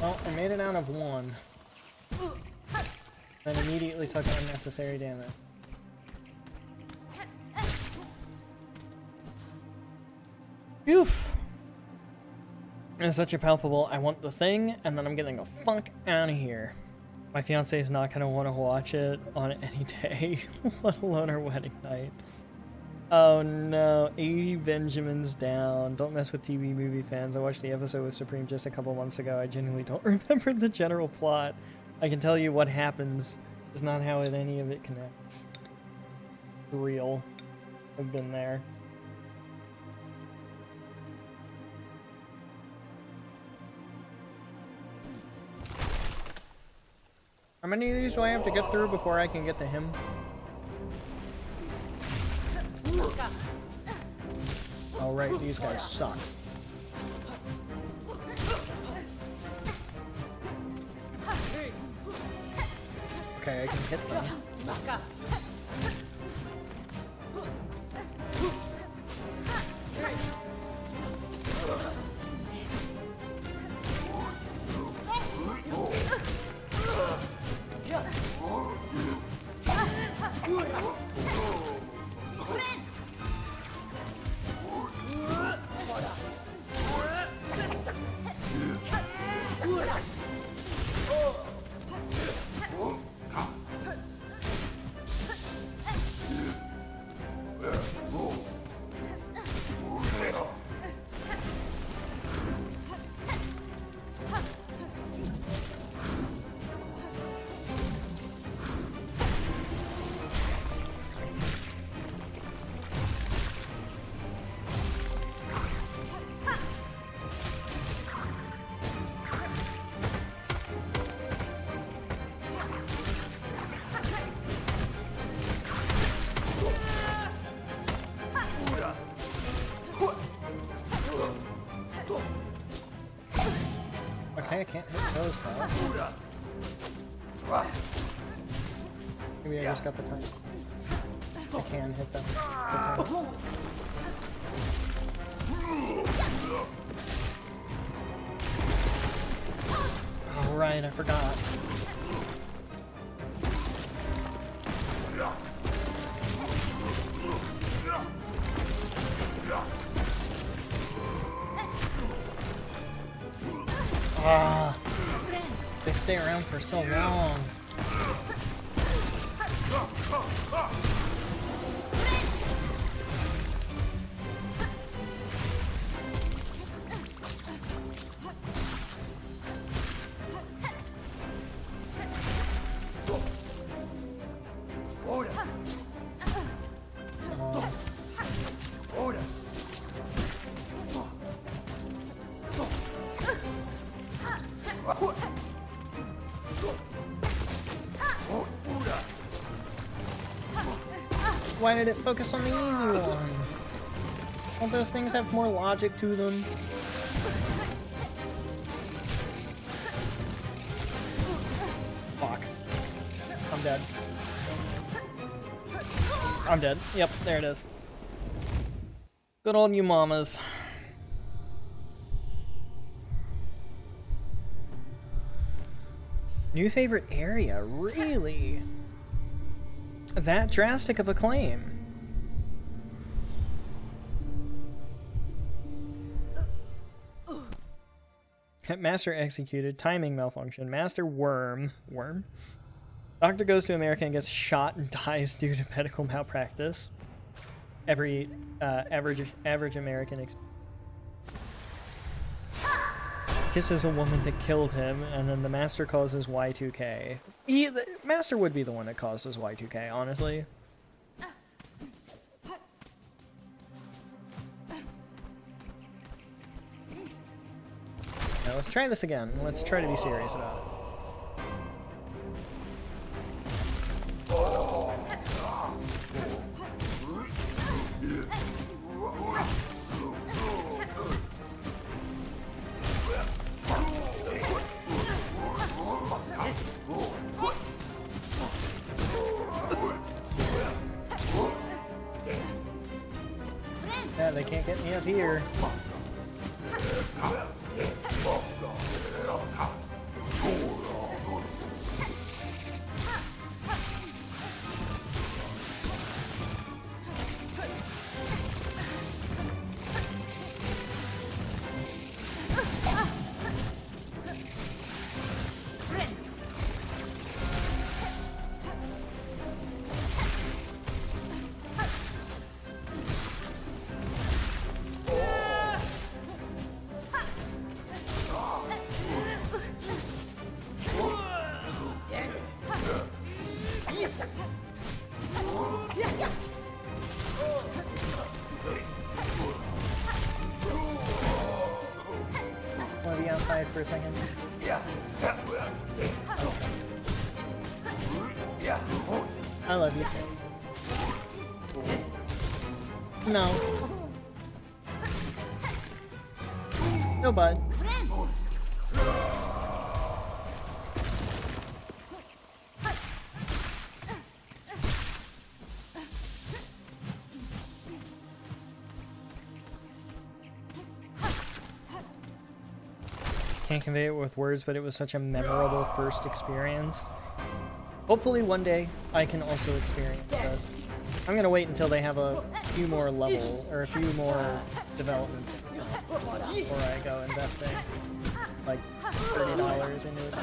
Well, I made it out of one. Then immediately took unnecessary damage. Phew! It's such a palpable, I want the thing, and then I'm getting the fuck out of here. My fiance is not gonna want to watch it on any day, let alone our wedding night. Oh no, 80 Benjamins down. Don't mess with TV movie fans. I watched the episode with Supreme just a couple months ago. I genuinely don't remember the general plot. I can tell you what happens, just not how any of it connects. Real. I've been there. How many of these do I have to get through before I can get to him? Oh right, these guys suck. Okay, I can hit them. Okay, I can't hit those though. Maybe I just got the time. I can hit them. Oh right, I forgot. Ah, they stay around for so long. Why did it focus on the easy one? Don't those things have more logic to them? Fuck. I'm dead. I'm dead. Yep, there it is. Good old you mamas. New favorite area? Really? That drastic of a claim. Master executed. Timing malfunction. Master worm. Worm? Doctor goes to America and gets shot and dies due to medical malpractice. Every average American kisses a woman that killed him, and then the Master causes Y2K. The Master would be the one that causes Y2K, honestly. Now let's try this again. Let's try to be serious about it. Yeah, they can't get me up here. Want to be outside for a second? I love you too. No. No, bud. Can't convey it with words, but it was such a memorable first experience. Hopefully one day I can also experience it. I'm gonna wait until they have a few more level, or a few more development before I go investing like $30 into it.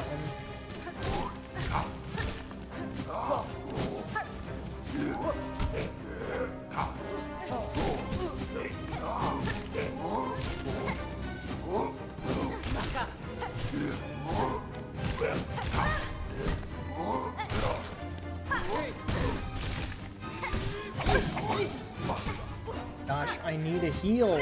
Gosh, I need a heal.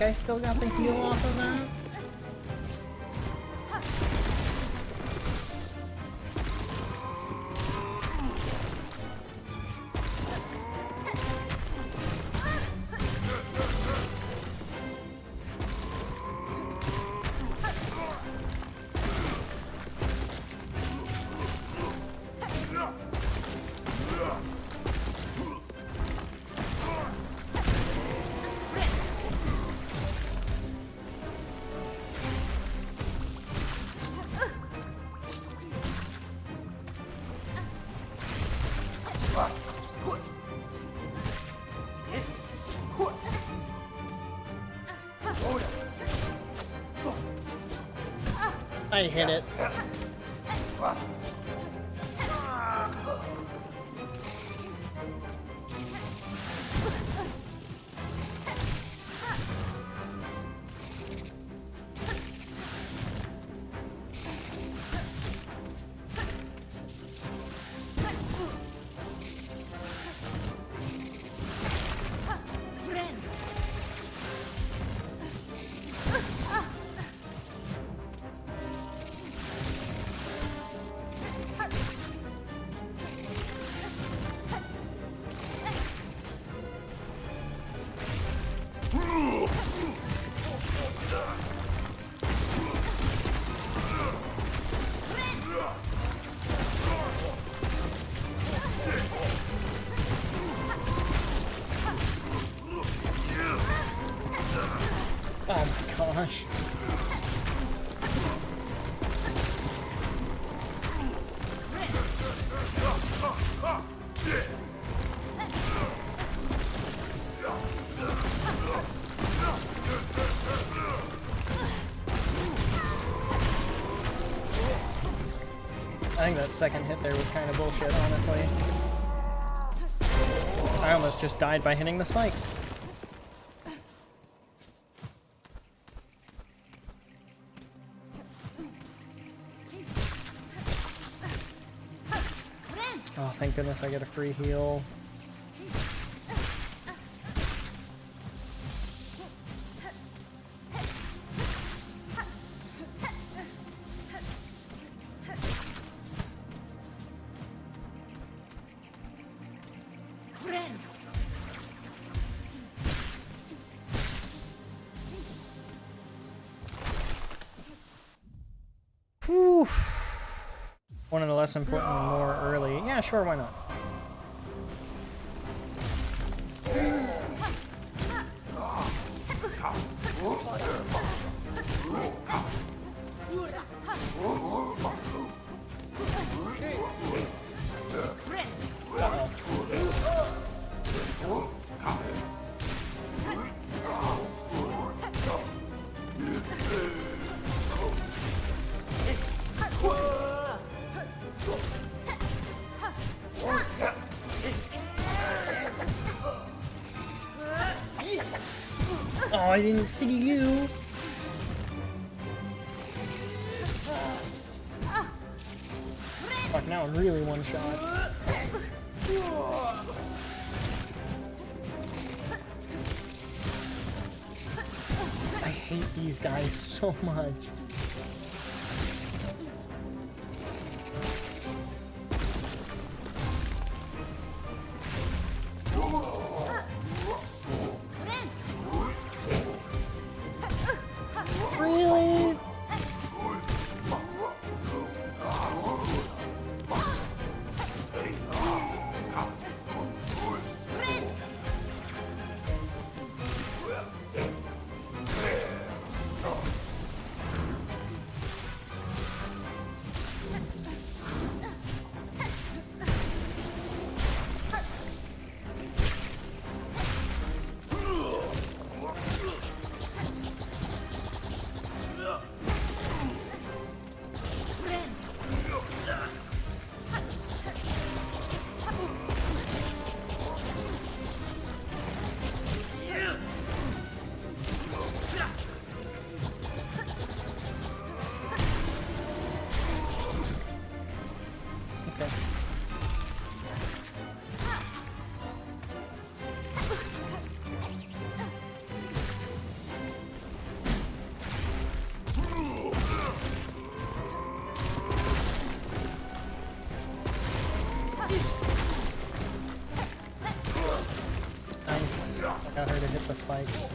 I still got the heal off of that. I hit it. Oh my gosh. I think that second hit there was kind of bullshit, honestly. I almost just died by hitting the spikes. Oh, thank goodness I get a free heal. one of the less important more early. Yeah, sure, why not? Oh, I didn't see you. Fuck, now I'm really one shot. I hate these guys so much. Really? Nice. I got her to hit the spikes.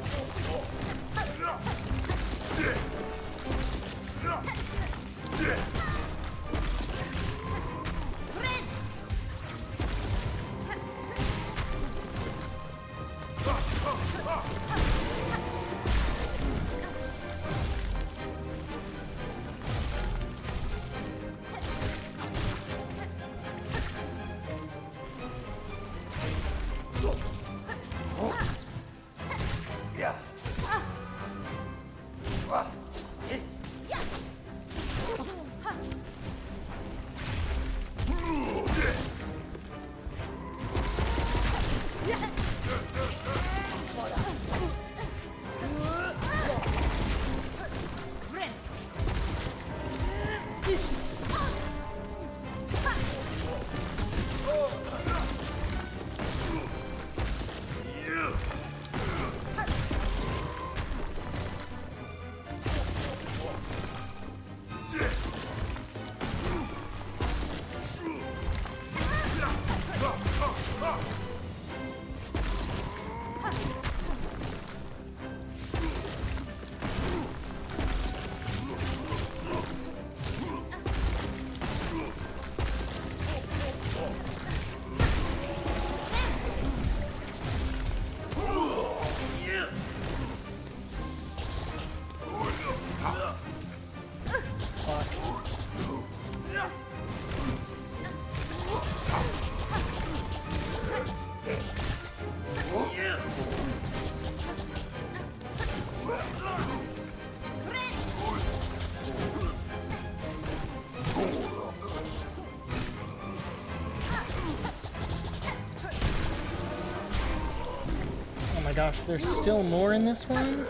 Oh my gosh, there's still more in this one?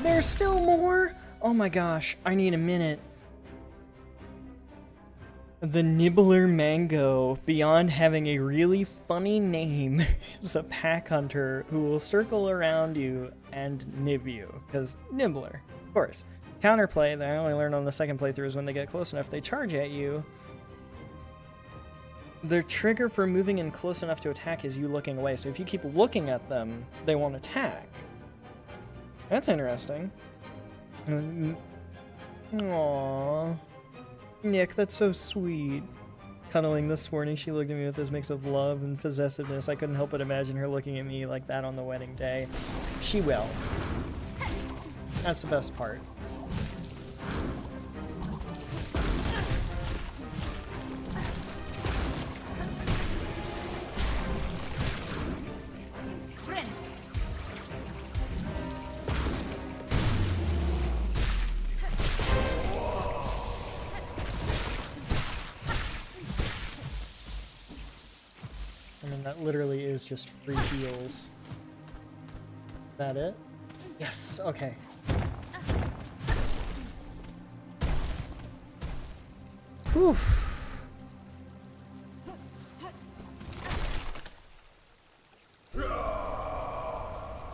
There's still more? Oh my gosh, I need a minute. The Nibbler Mango, beyond having a really funny name, is a pack hunter who will circle around you and nib you. Because Nibbler, of course. Counterplay that I only learned on the second playthrough is when they get close enough, they charge at you. Their trigger for moving in close enough to attack is you looking away. So if you keep looking at them, they won't attack. That's interesting. Aww. Nick, that's so sweet. Cuddling this morning, she looked at me with this mix of love and possessiveness. I couldn't help but imagine her looking at me like that on the wedding day. She will. That's the best part. That literally is just free heals. Is that it? Yes, okay. Whew.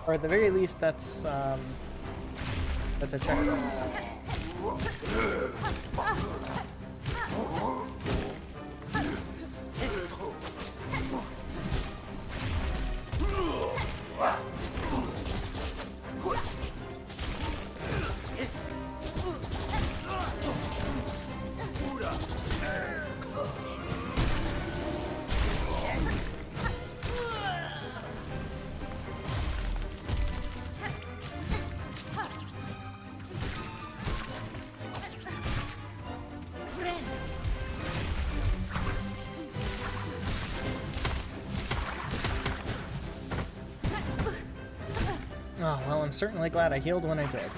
Or at the very least, that's a checkpoint. Oh, well, I'm certainly glad I healed when I did.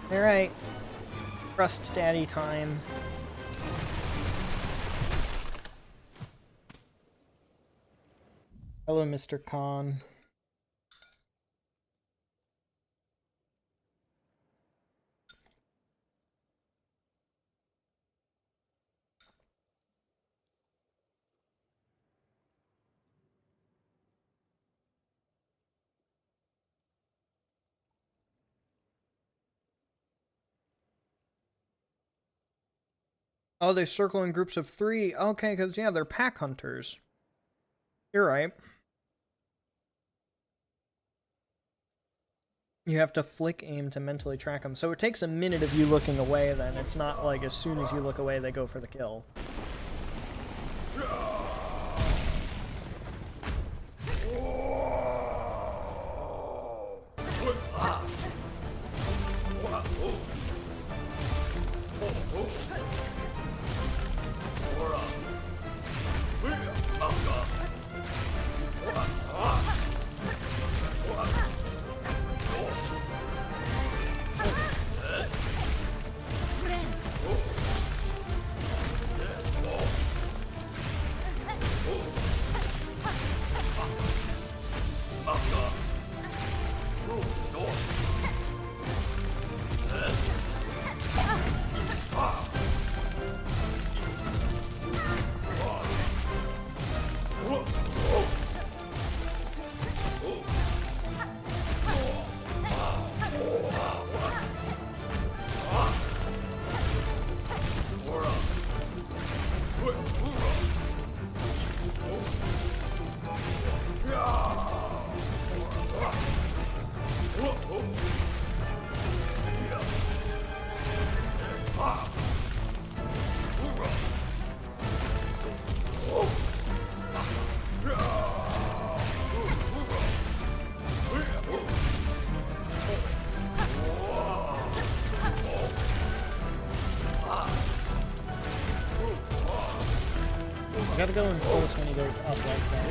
Alright. Rust Daddy time. Hello, Mr. Khan. Oh, they circle in groups of 3. Okay, because, yeah, they're pack hunters. You're right. You have to flick aim to mentally track them. So it takes a minute of you looking away, then. It's not like as soon as you look away, they go for the kill. You gotta go in close when he goes up like that.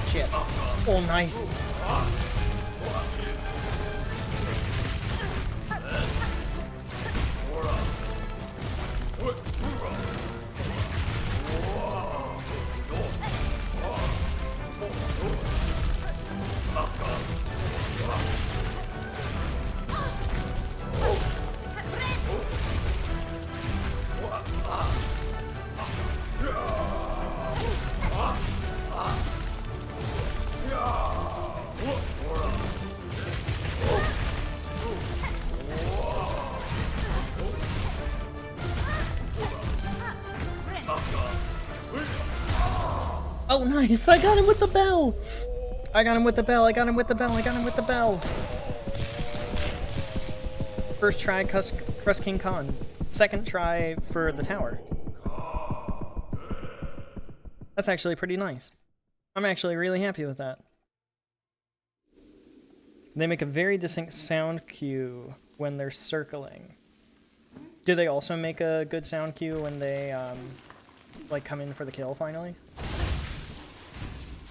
Shit. Oh, nice. Oh, nice! I got him with the bell! I got him with the bell, I got him with the bell, I got him with the bell! First try, Crust King Khan. Second try for the tower. That's actually pretty nice. I'm actually really happy with that. They make a very distinct sound cue when they're circling. Do they also make a good sound cue when they, like, come in for the kill, finally?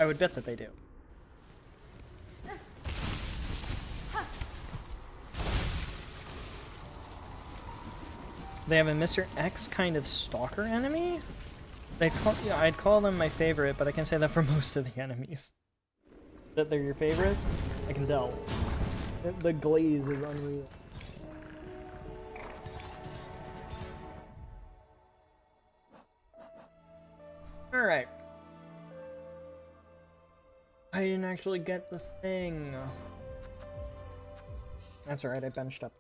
I would bet that they do. They have a Mr. X kind of stalker enemy? I'd call them my favorite, but I can say that for most of the enemies. That they're your favorite? I can tell. The glaze is unreal. Alright. I didn't actually get the thing. That's alright, I benched up.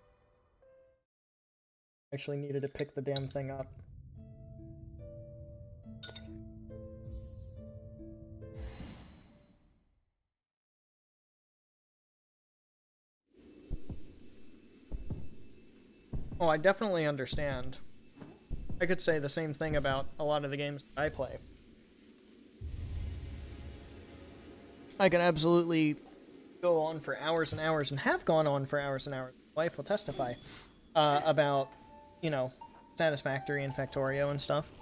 Actually needed to pick the damn thing up. Oh, I definitely understand. I could say the same thing about a lot of the games that I play. I can absolutely go on for hours and hours, and have gone on for hours and hours. My wife will testify about, you know, Satisfactory and Factorio and stuff.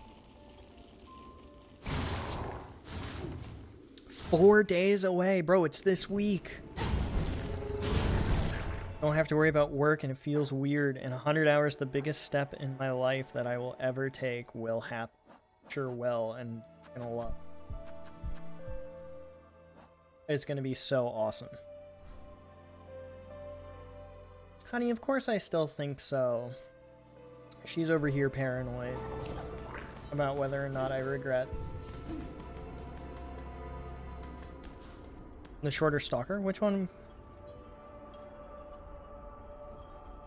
4 days away, bro, it's this week. Don't have to worry about work, and it feels weird. In 100 hours, the biggest step in my life that I will ever take will happen. Sure will, and gonna love. It's gonna be so awesome. Honey, of course I still think so. She's over here paranoid about whether or not I regret. The shorter stalker? Which one?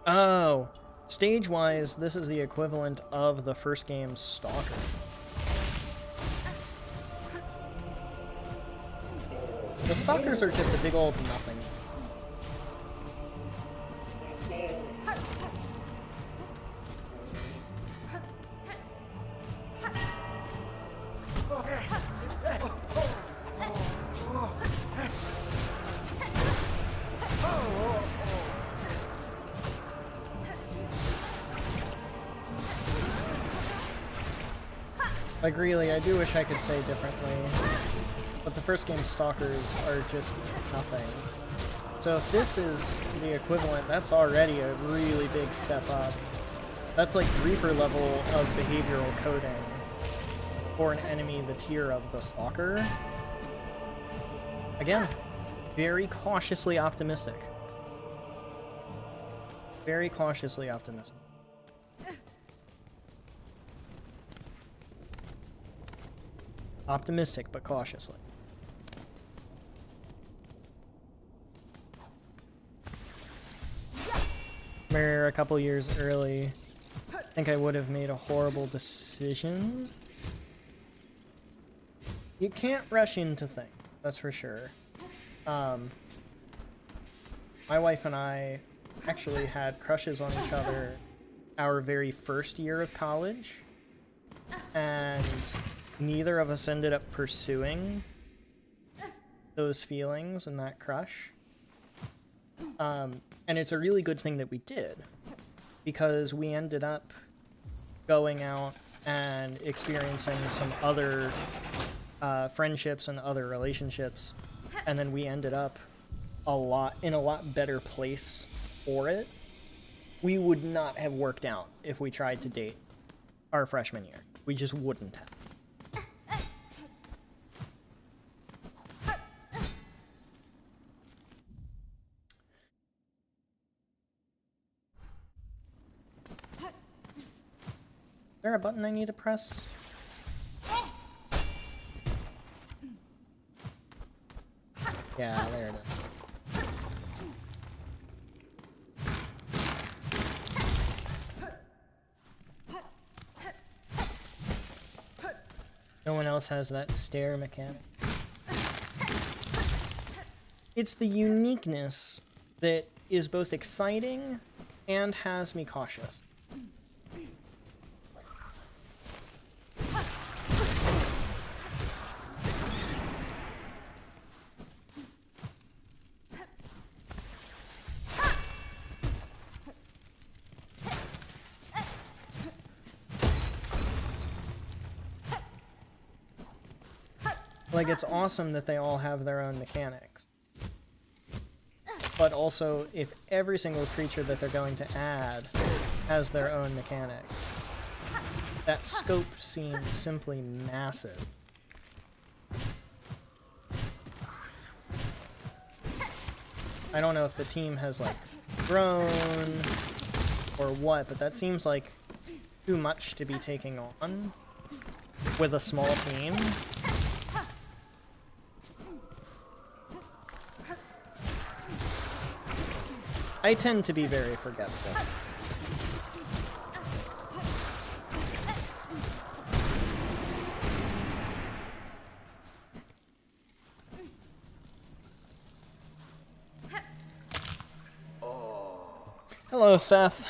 Oh, stage-wise, this is the equivalent of the first game's stalker. The stalkers are just a big old nothing. Like, really, I do wish I could say differently, but the first game's stalkers are just nothing. So if this is the equivalent, that's already a really big step up. That's like Reaper level of behavioral coding for an enemy the tier of the Stalker. Again, very cautiously optimistic. Very cautiously optimistic. Optimistic, but cautiously. Mirror a couple years early. I think I would have made a horrible decision. You can't rush into things, that's for sure. My wife and I actually had crushes on each other our very first year of college, and neither of us ended up pursuing those feelings and that crush. And it's a really good thing that we did, because we ended up going out and experiencing some other friendships and other relationships, and then we ended up in a lot better place for it. We would not have worked out if we tried to date our freshman year. We just wouldn't have. Is there a button I need to press? Yeah, there it is. No one else has that stair mechanic. It's the uniqueness that is both exciting and has me cautious. Like, it's awesome that they all have their own mechanics. But also, if every single creature that they're going to add has their own mechanic, that scope seems simply massive. I don't know if the team has, like, grown or what, but that seems like too much to be taking on with a small team. I tend to be very forgetful. Hello, Seth.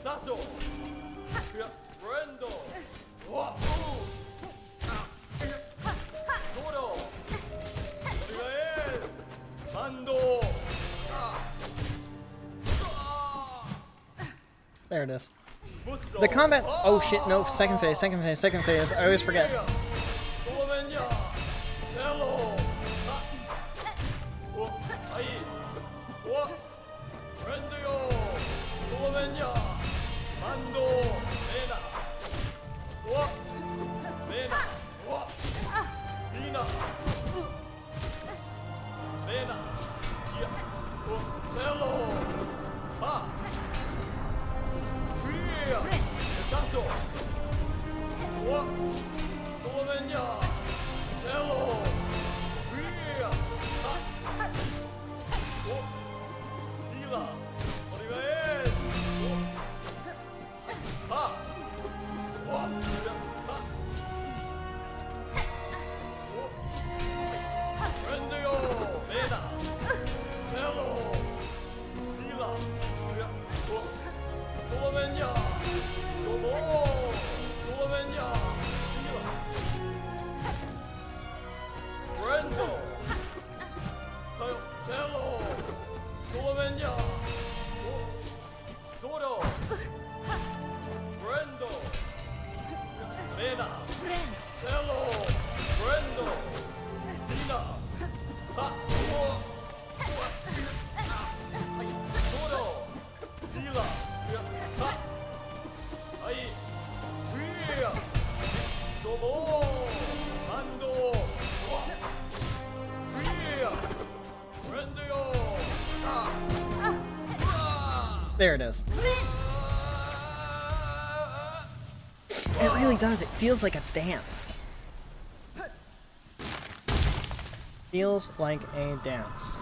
Sato. Brendo. Toro. Mando. There it is. The combat. Oh shit! No, second phase. I always forget. There it is. It really does. It feels like a dance. Feels like a dance.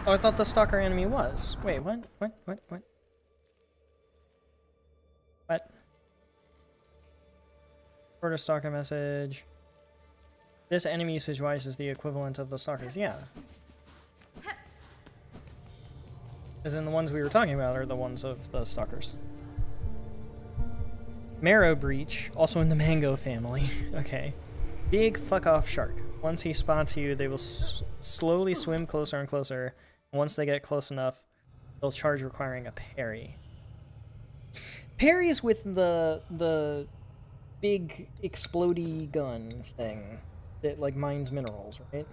Oh, I thought the stalker enemy was. Wait, what? What? Order stalker message. This enemy usage-wise is the equivalent of the stalkers. Yeah. As in the ones we were talking about are the ones of the stalkers. Marrow Breach, also in the Mango family. Okay. Big fuck-off shark. Once he spots you, they will slowly swim closer and closer. Once they get close enough, they'll charge requiring a parry. Parries with the big explodey gun thing that like mines minerals, right?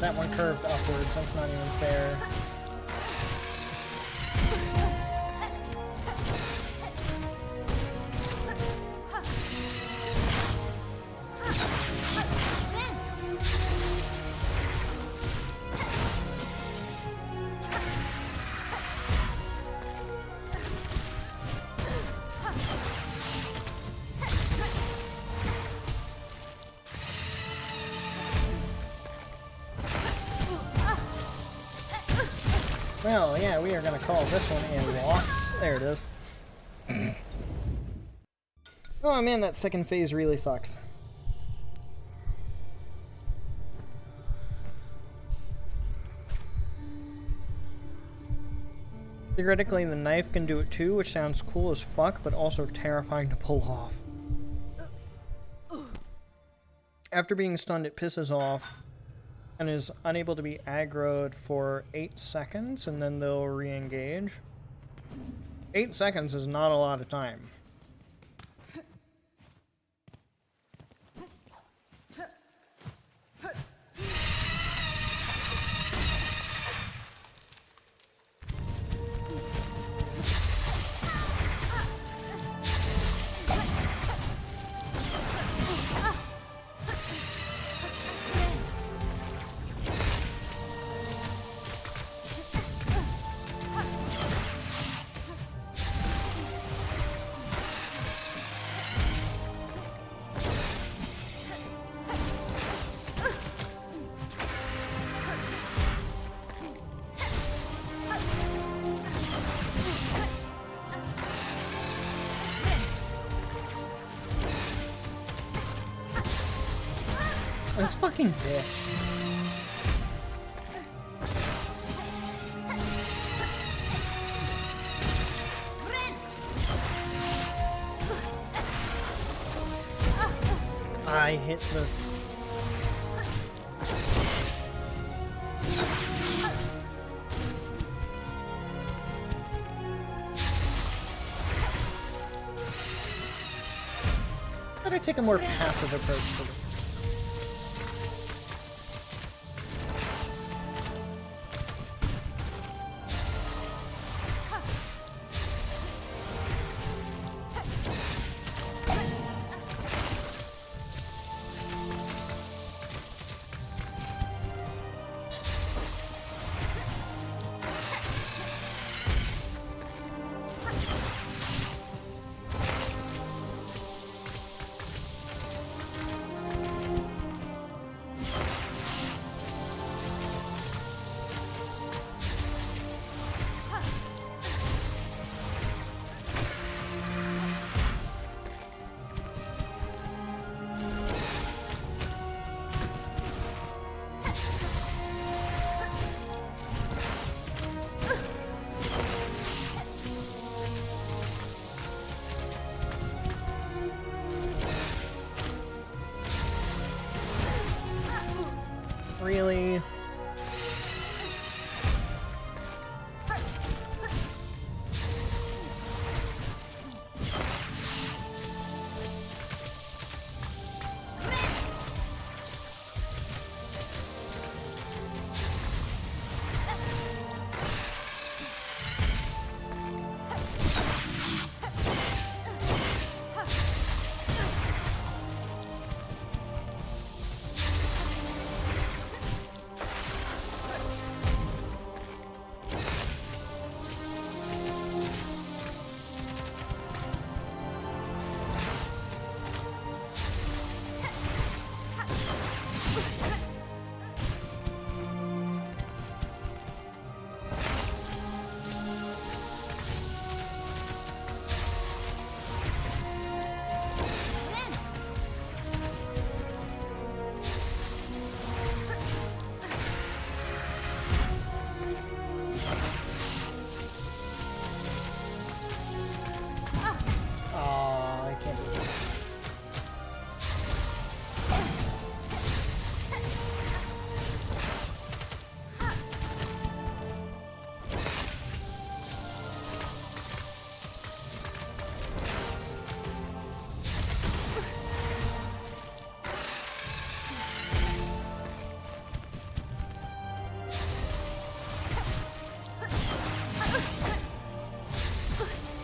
that one curved upwards. That's not even fair. Well, yeah, we are gonna call this one a loss. There it is. Oh man, that second phase really sucks. Theoretically, the knife can do it too, which sounds cool as fuck, but also terrifying to pull off. After being stunned, it pisses off and is unable to be aggroed for 8 seconds, and then they'll re-engage. 8 seconds is not a lot of time. This fucking bitch. I hit the... Better take a more passive approach to it.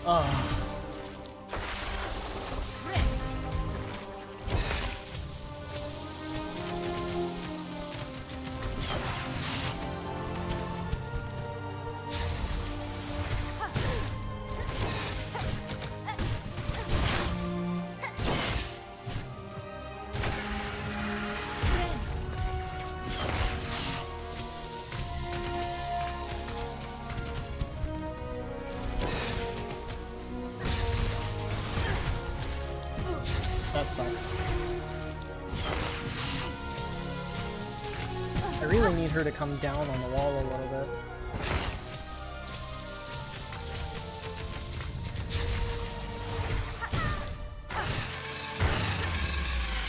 Oh. That sucks. I really need her to come down on the wall a little bit.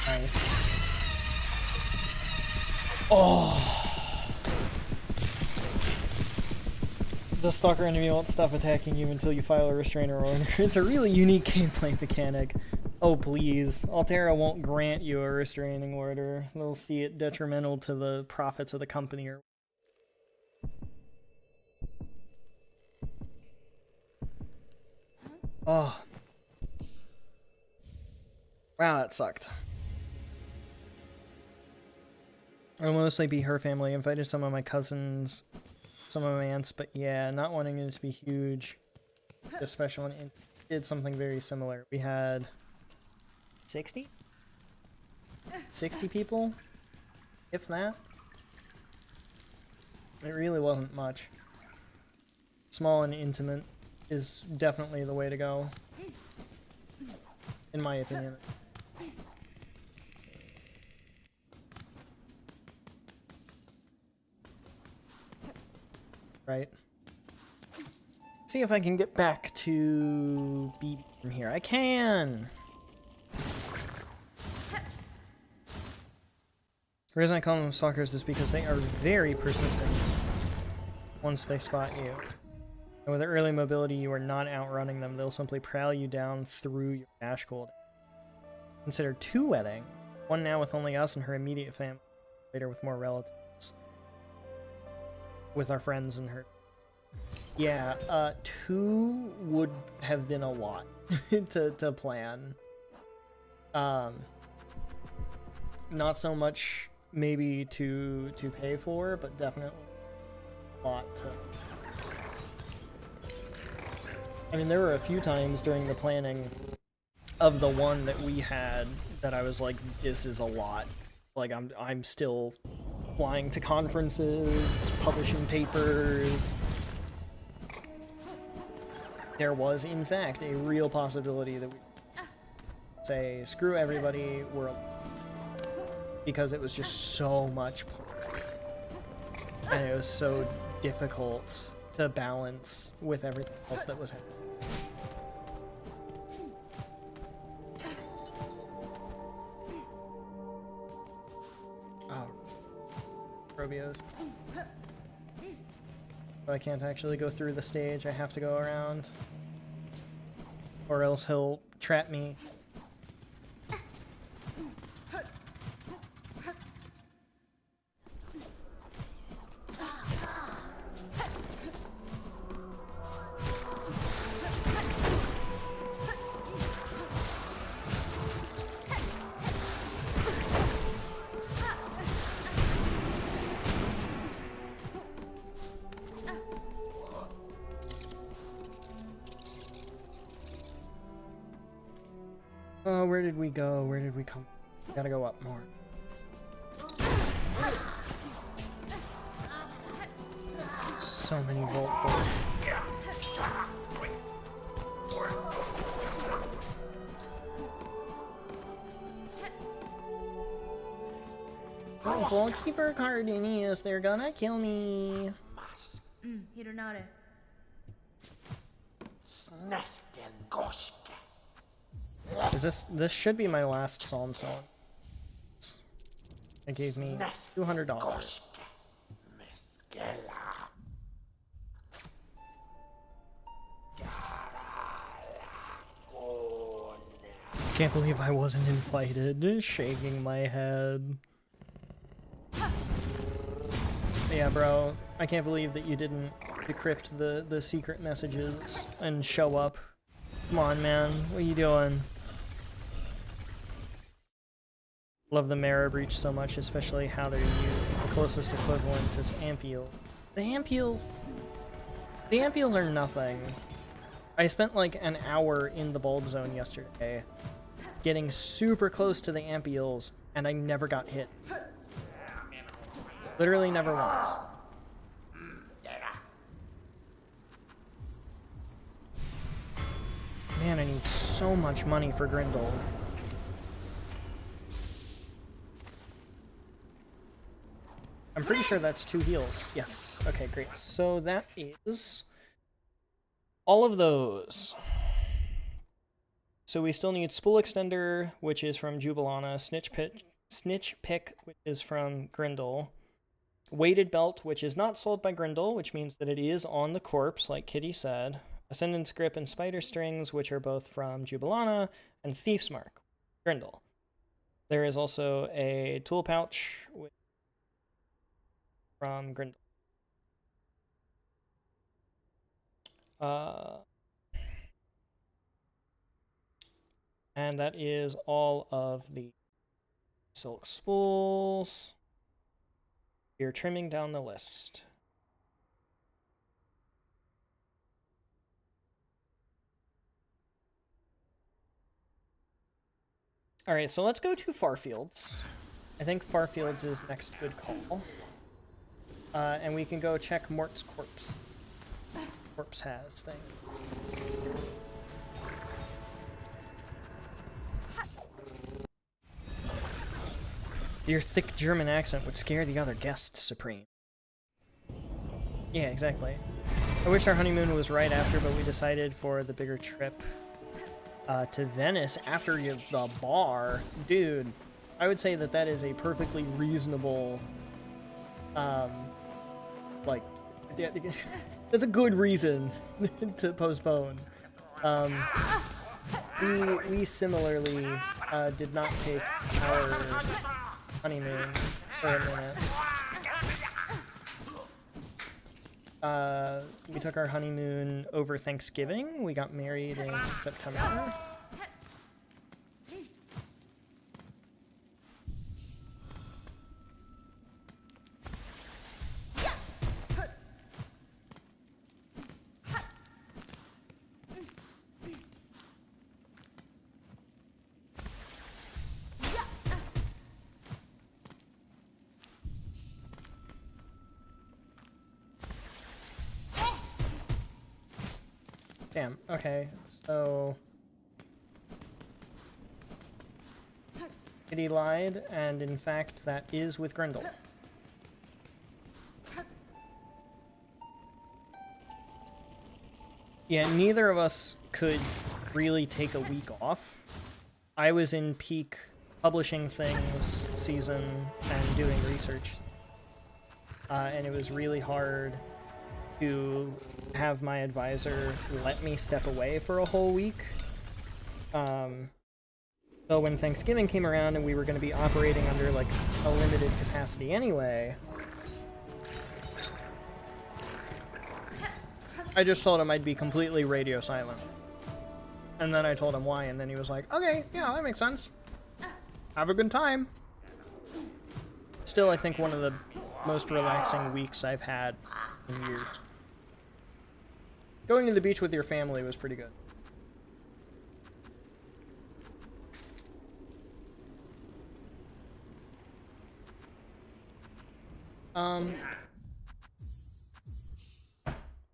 Nice. Oh! The stalker enemy won't stop attacking you until you file a restrainer order. It's a really unique gameplay mechanic. Oh please, Altera won't grant you a restraining order. They'll see it detrimental to the profits of the company or... Oh. Wow, that sucked. It'll mostly be her family. I invited some of my cousins, some of my aunts, but yeah, not wanting it to be huge. The special one did something very similar. We had 60? 60 people? If that? It really wasn't much. Small and intimate is definitely the way to go. In my opinion. Right? See if I can get back to BB from here. I can! The reason I call them stalkers is because they are very persistent once they spot you. And with their early mobility, you are not outrunning them. They'll simply prowl you down through your dash cooldown. Consider 2 wedding. One now with only us and her immediate family. Later with more relatives. With our friends and her. Yeah, 2 would have been a lot to plan. Not so much maybe to pay for, but definitely a lot to... I mean, there were a few times during the planning of the one that we had that I was like, this is a lot. Like, I'm still flying to conferences, publishing papers. There was, in fact, a real possibility that we say, screw everybody, we're... Because it was just so much, and it was so difficult to balance with everything else that was happening. Oh, Probios. But I can't actually go through the stage. I have to go around, or else he'll trap me. Oh, where did we go? Where did we come? Gotta go up more. So many volt boards. Oh, Vaultkeeper Cardinius, they're gonna kill me. Hironare. Is this should be my last psalm song. It gave me $200. Can't believe I wasn't invited. Shaking my head. Yeah, bro. I can't believe that you didn't decrypt the secret messages and show up Come on, man. What are you doing? Love the Mara Breach so much, especially how they're used. The closest equivalent is Ampeal. The Ampeals... The Ampeals are nothing. I spent like an hour in the bulb zone yesterday, getting super close to the Ampeals, and I never got hit. Literally never once. Man, I need so much money for Grindel. I'm pretty sure that's 2 heals. Yes. Okay, great. So that is all of those. So we still need Spool Extender, which is from Jubilana, Snitch Pick, which is from Grindel, Weighted Belt, which is not sold by Grindel, which means that it is on the corpse, like Kitty said, Ascendant's Grip and Spider Strings, which are both from Jubilana, and Thief's Mark, Grindel. There is also a Tool Pouch from Grindel. And that is all of the silk spools. You're trimming down the list. All right, so let's go to Farfields. I think Farfields is next good call. And we can go check Mort's corpse. Corpse has thing. Your thick German accent would scare the other guests, Supreme. Yeah, exactly. I wish our honeymoon was right after, but we decided for the bigger trip to Venice after the bar. Dude, I would say that that is a perfectly reasonable, like, that's a good reason to postpone. We similarly did not take our honeymoon for a minute. We took our honeymoon over Thanksgiving. We got married in September. Damn, okay, so... Kitty lied, and in fact, that is with Grindel. Yeah, neither of us could really take a week off. I was in peak publishing things season and doing research. And it was really hard to have my advisor let me step away for a whole week. So when Thanksgiving came around and we were going to be operating under like a limited capacity anyway, I just told him I'd be completely radio silent. And then I told him why, and then he was like, okay, yeah, that makes sense. Have a good time. Still, I think one of the most relaxing weeks I've had in years. Going to the beach with your family was pretty good.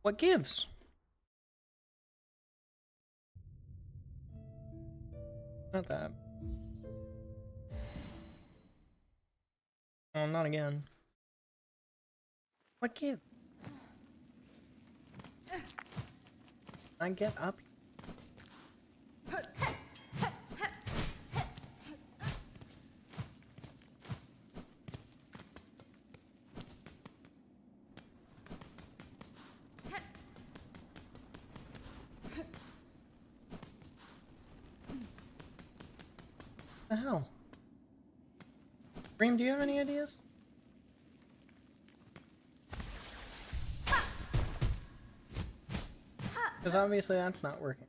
What gives? Not that. Oh, not again. What gives? I get up. What the hell? Reem, do you have any ideas? Because obviously that's not working.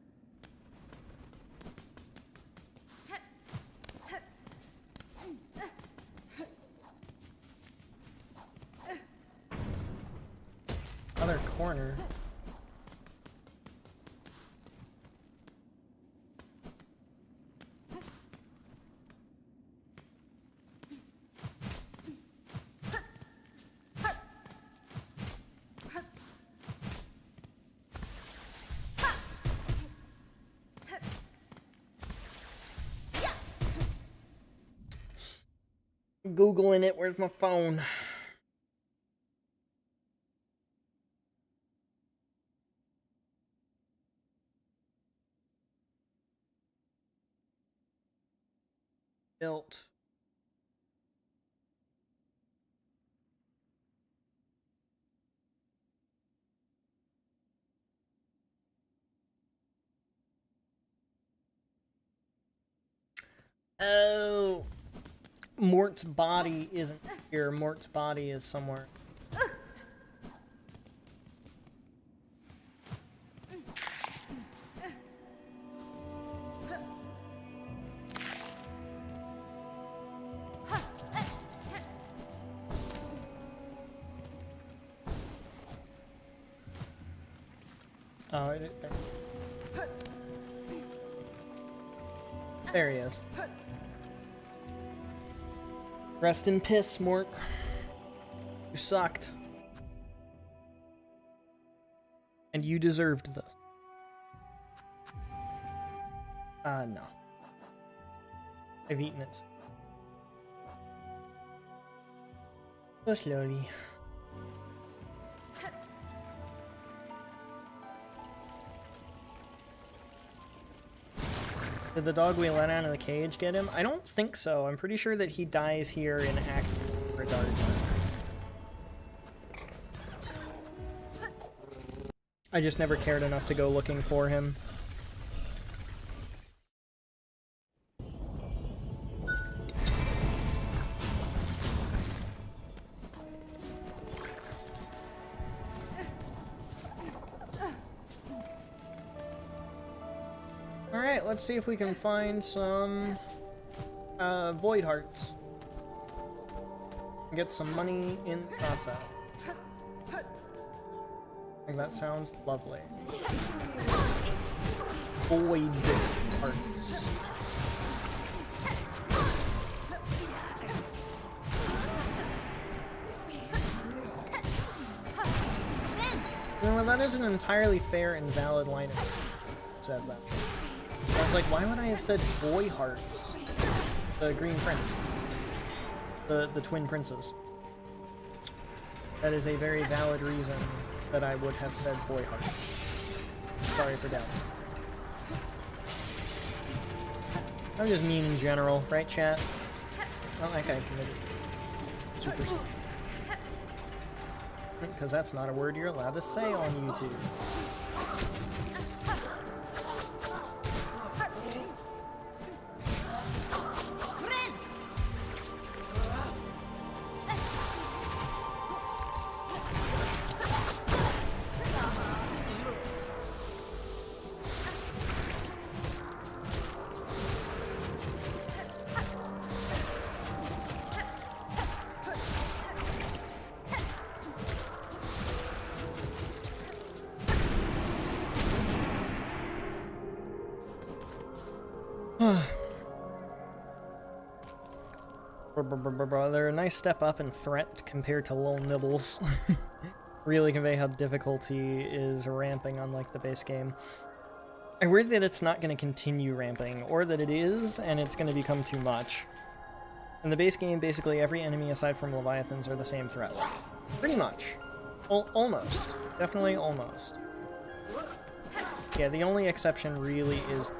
Googling it. Where's my phone? Built. Oh, Mort's body isn't here. Mort's body is somewhere. Oh, there he is. Rest in piss, Mort. You sucked. And you deserved this. No. I've eaten it. So slowly. Did the dog we let out of the cage get him? I don't think so. I'm pretty sure that he dies here in Act regardless. I just never cared enough to go looking for him. Alright, let's see if we can find some void hearts. Get some money in the process. I think that sounds lovely. Void hearts. You know, that is an entirely fair and valid line of said that. I was like, why would I have said boy hearts? The Green Prince. The twin princes. That is a very valid reason that I would have said boy hearts. Sorry for doubting. I'm just mean in general, right chat? Not like I committed. Super stupid. Because that's not a word you're allowed to say on YouTube. They're a nice step up in threat compared to Lil Nibbles. Really convey how difficulty is ramping unlike the base game. I worry that it's not going to continue ramping, or that it is, and it's going to become too much. In the base game, basically every enemy aside from Leviathans are the same threat. Pretty much. Almost. Definitely almost. Yeah, the only exception really is...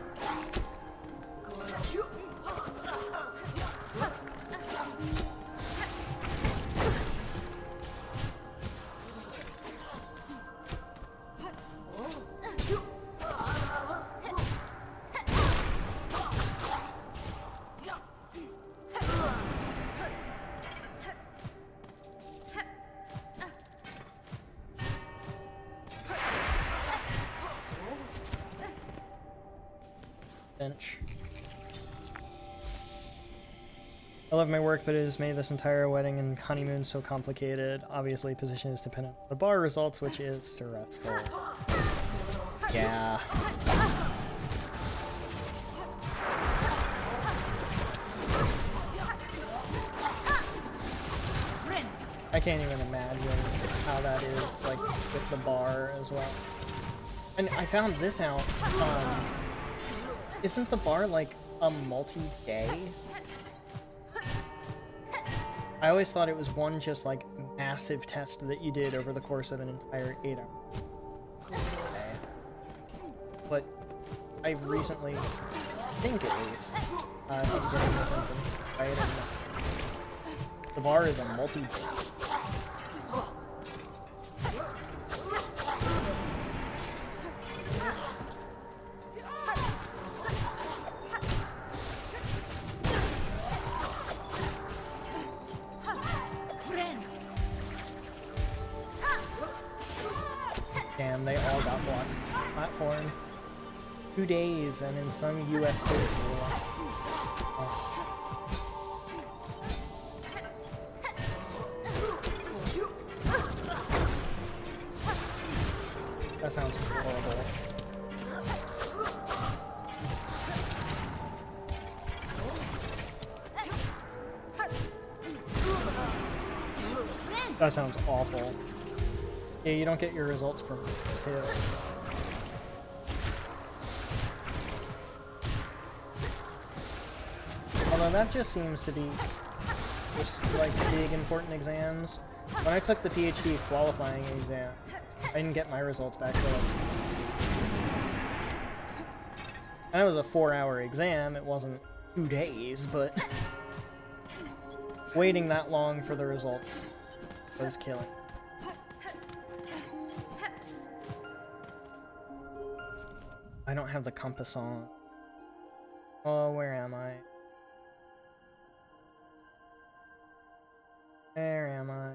I love my work, but it has made this entire wedding and honeymoon so complicated. Obviously, position is dependent on the bar results, which is stressful. Yeah. I can't even imagine how that is, like, with the bar as well. And I found this out, isn't the bar, like, a multi-day? I always thought it was one just like massive test that you did over the course of an entire 8 hours. But I recently, I think at least, if I'm getting this information right, and the bar is a multi. Damn, they all got blocked. Platform. 2 days, and in some US states. Oh. That sounds horrible. That sounds awful. Yeah, you don't get your results from this too. Although that just seems to be just like big important exams. When I took the PhD qualifying exam, I didn't get my results back then. And it was a 4-hour exam, it wasn't 2 days, but waiting that long for the results was killing. I don't have the compass on. Oh, where am I? Where am I?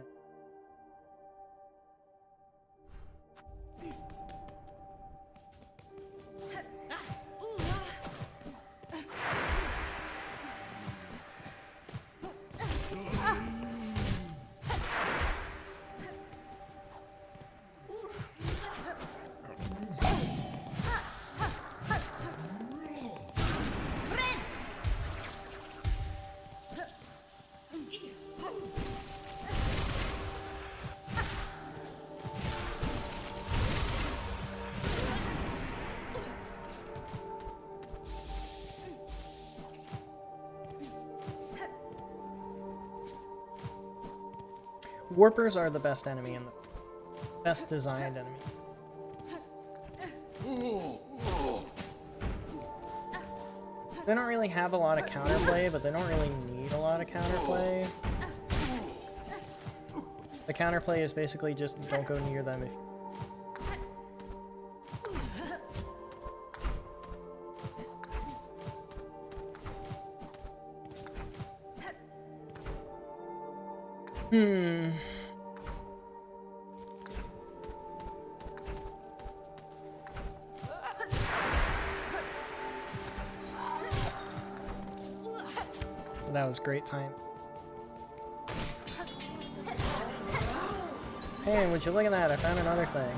Warpers are the best enemy and the best designed enemy. They don't really have a lot of counterplay, but they don't really need a lot of counterplay. The counterplay is basically just don't go near them if you... That was great time. Hey, would you look at that? I found another thing.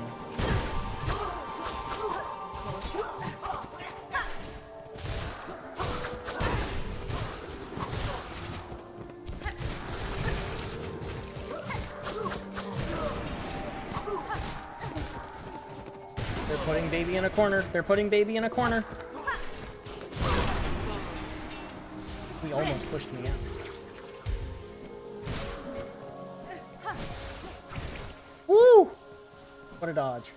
They're putting baby in a corner. They're putting baby in a corner. He almost pushed me out. Woo! What a dodge.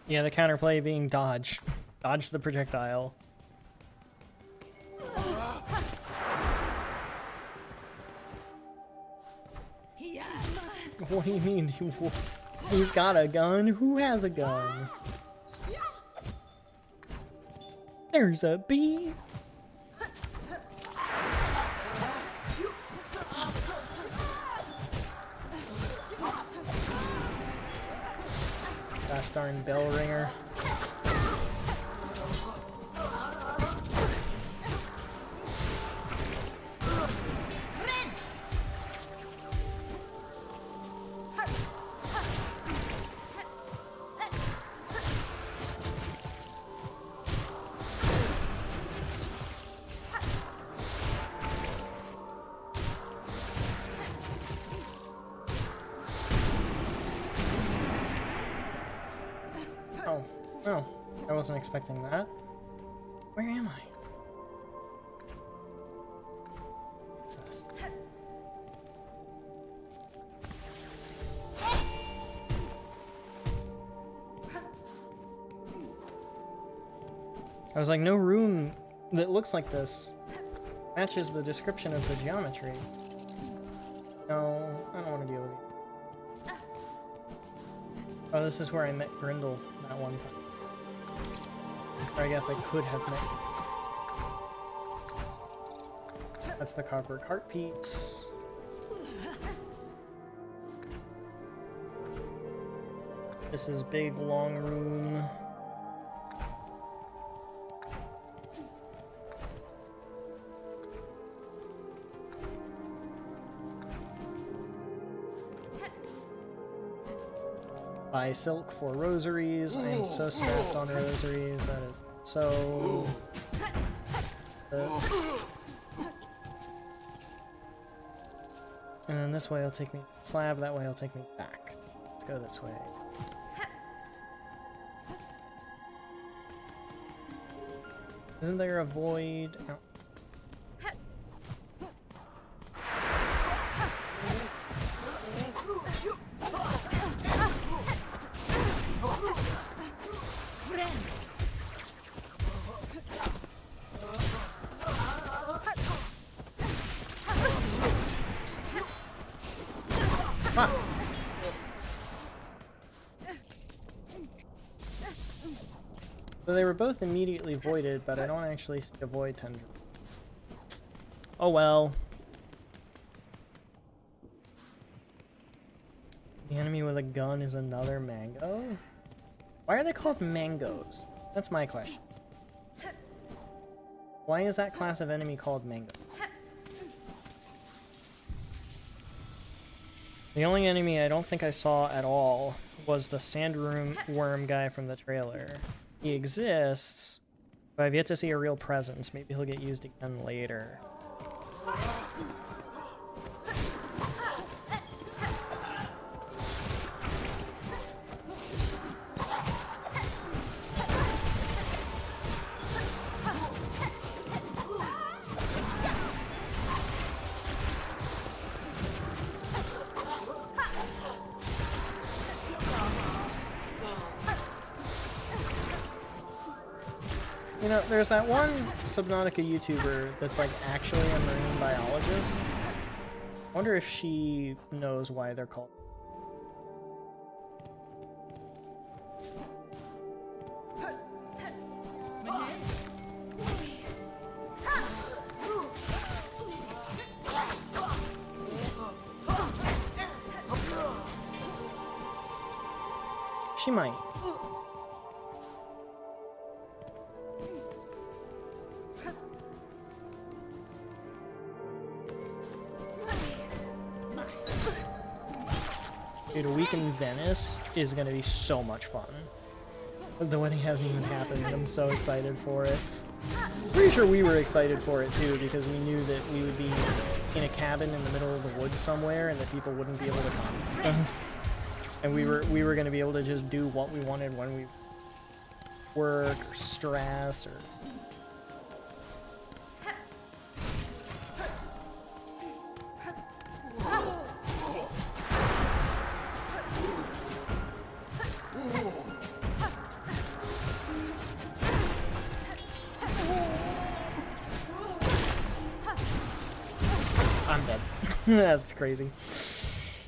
Yeah, the counterplay being dodge. Dodge the projectile. What do you mean? He's got a gun? Who has a gun? There's a bee. Gosh darn bell ringer. Oh, I wasn't expecting that. Where am I? What's this? I was like, no room that looks like this matches the description of the geometry. No, I don't want to deal with you. Oh, this is where I met Grindel that one time. Or I guess I could have met. That's the copper cart piece. This is big, long room. Buy silk for rosaries. I am so strapped on rosaries. That is so. And then this way will take me slab. That way will take me back. Let's go this way. Isn't there a void? No. So they were both immediately voided, but I don't actually see a void tendril. Oh well. The enemy with a gun is another mango? Why are they called mangoes? That's my question. Why is that class of enemy called mango? The only enemy I don't think I saw at all was the sandworm guy from the trailer. He exists, but I've yet to see a real presence. Maybe he'll get used again later. You know, there's that one Subnautica YouTuber that's like actually a marine biologist. I wonder if she knows why they're called. She might. Dude, a week in Venice is gonna be so much fun. The wedding hasn't even happened. I'm so excited for it. Pretty sure we were excited for it too, because we knew that we would be in a cabin in the middle of the woods somewhere, and that people wouldn't be able to contact us. And we were gonna be able to just do what we wanted when we work or stress or. I'm dead. That's crazy.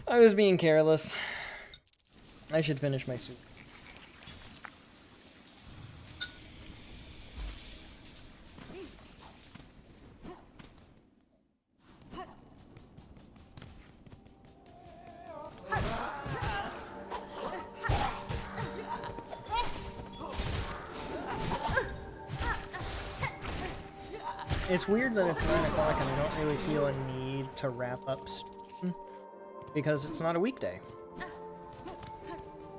I was being careless. I should finish my soup. It's weird that it's 9 o'clock and I don't really feel a need to wrap up stream because it's not a weekday.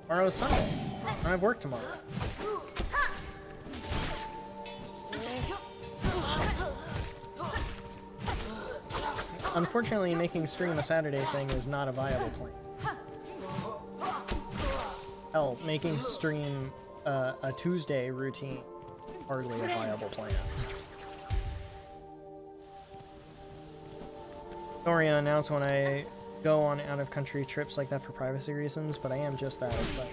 Tomorrow's Sunday. I have work tomorrow. Unfortunately, making stream a Saturday thing is not a viable plan. Hell, making stream a Tuesday routine hardly a viable plan. Sorry to announce when I go on out-of-country trips like that for privacy reasons, but I am just that. It's like...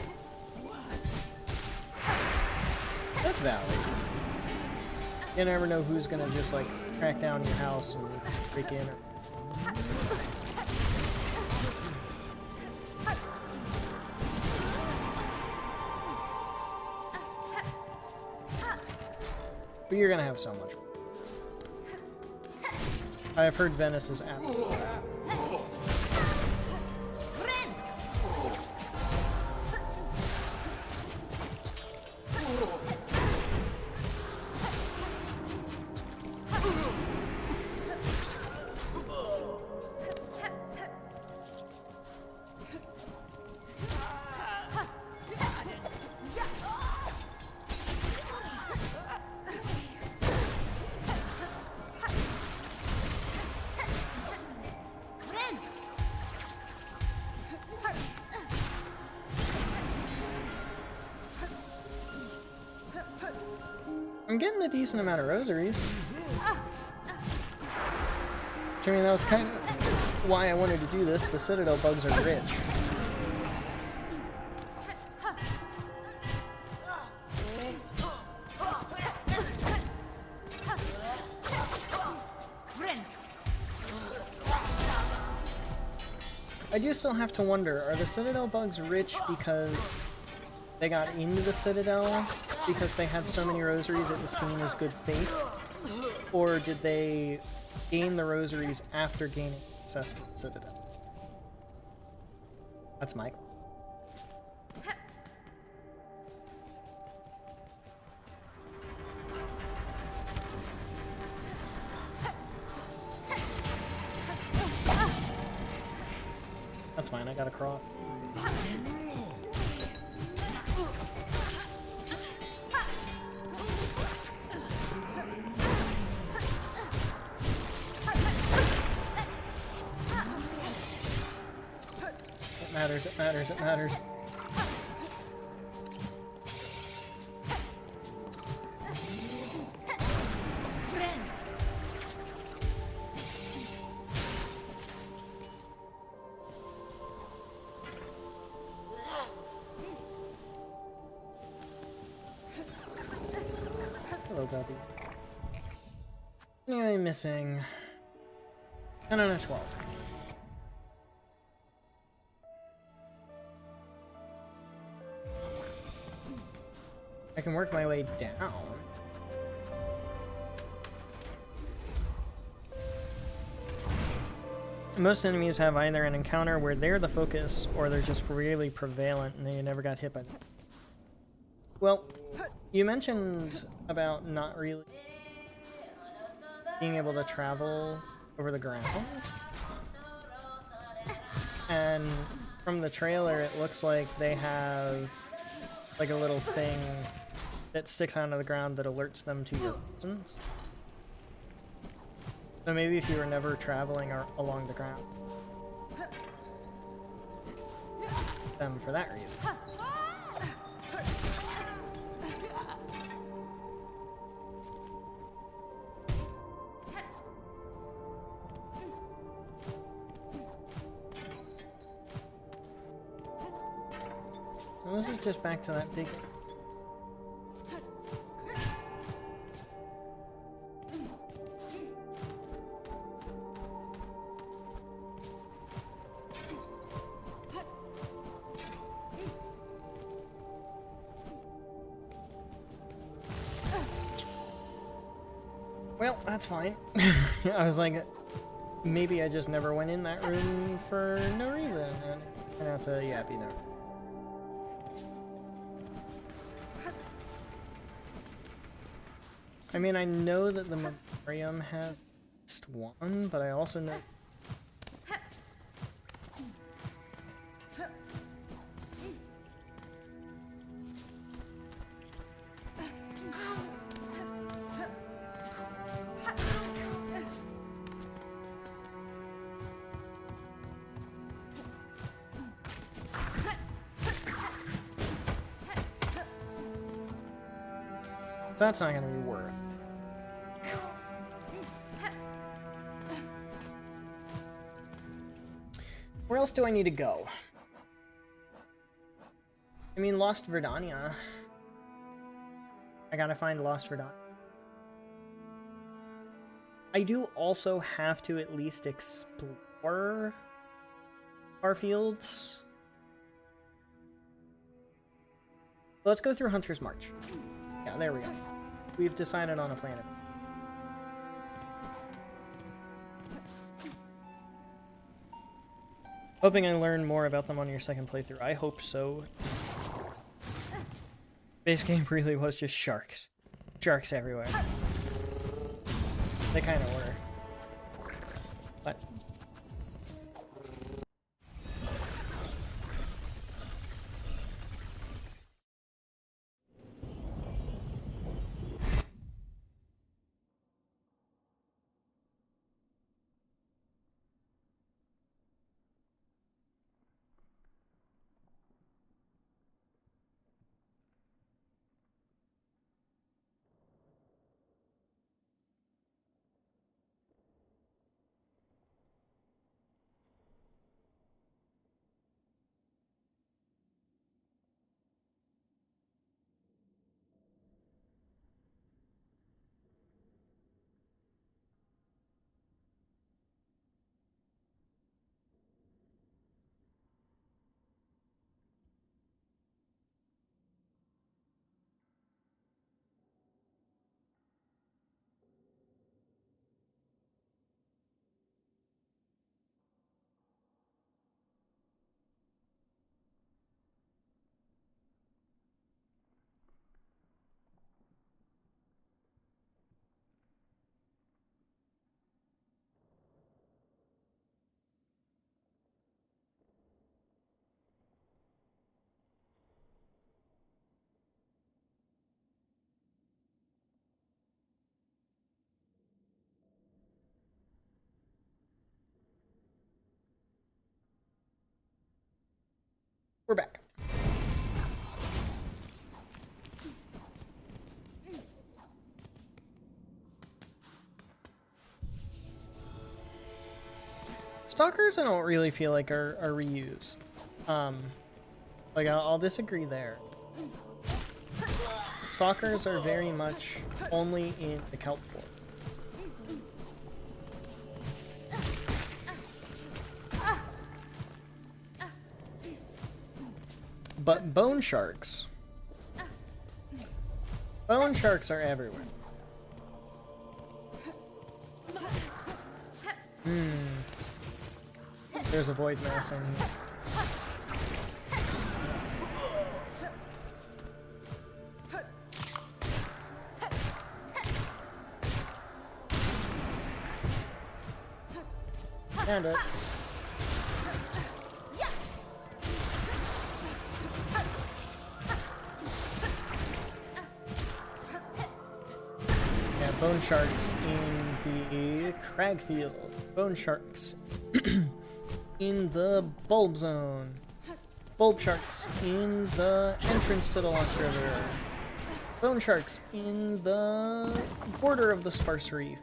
That's valid. You never know who's gonna just, like, track down your house and break in. But you're gonna have so much fun. I've heard Venice is absolutely... I'm getting a decent amount of rosaries. Which, I mean, that was kind of why I wanted to do this. The Citadel bugs are rich. I do still have to wonder, are the Citadel bugs rich because they got into the Citadel because they had so many rosaries it was seen as good faith? Or did they gain the rosaries after gaining access to the Citadel? That's my question. That's fine, I got a cross. It matters, it matters, it matters. Hello, Guppy. Anyway, missing 10 out of 12. I can work my way down. Most enemies have either an encounter where they're the focus, or they're just really prevalent and they never got hit by them. Well, you mentioned about not really being able to travel over the ground. And from the trailer, it looks like they have like a little thing that sticks out of the ground that alerts them to your presence. So maybe if you were never traveling along the ground, them for that reason. So this is just back to that big... Well, that's fine. I was like, maybe I just never went in that room for no reason. And it turned out to, yeah, be no. I mean, I know that the memoriam has at least one, but I also know... That's not gonna be worth. Where else do I need to go? I mean, Lost Verdania. I gotta find Lost Verdania. I do also have to at least explore our fields. Let's go through Hunter's March. Yeah, there we go. We've decided on a planet. Hoping I learn more about them on your second playthrough. I hope so. Base game really was just sharks. Sharks everywhere. They kind of were. What? We're back. Stalkers, I don't really feel like are reused. Like I'll disagree there. Stalkers are very much only in the kelp form. But bone sharks are everywhere. There's a void mass in here. And it. Yeah, bone sharks in the crag field. Bone sharks in the bulb zone. Bulb sharks in the entrance to the Lost River. Bone sharks in the border of the sparse reef.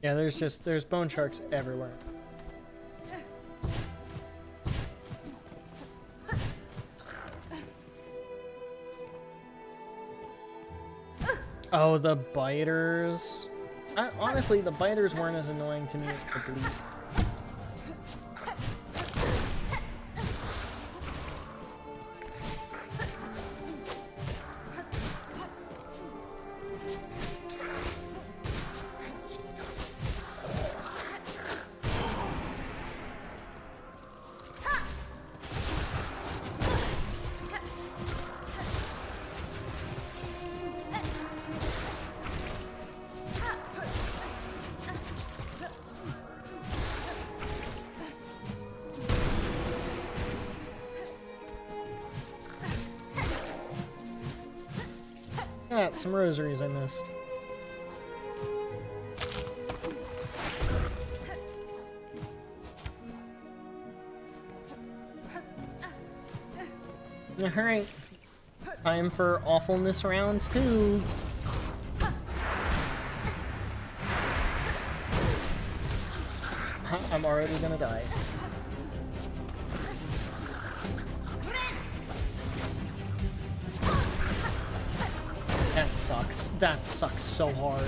Yeah, there's bone sharks everywhere. Oh, the biters. Honestly, the biters weren't as annoying to me as the bleed. Ah, some rosaries I missed. Alright. Time for awfulness round 2. I'm already gonna die. That sucks. That sucks so hard.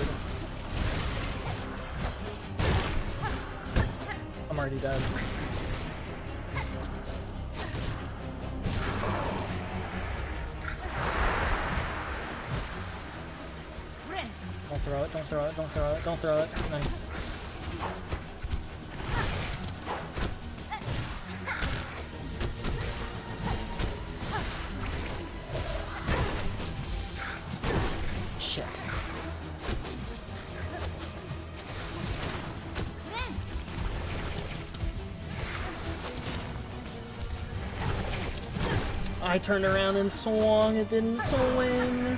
I'm already dead. Don't throw it, don't throw it, don't throw it, don't throw it. Nice. Shit. I turned around and swung, it didn't swing.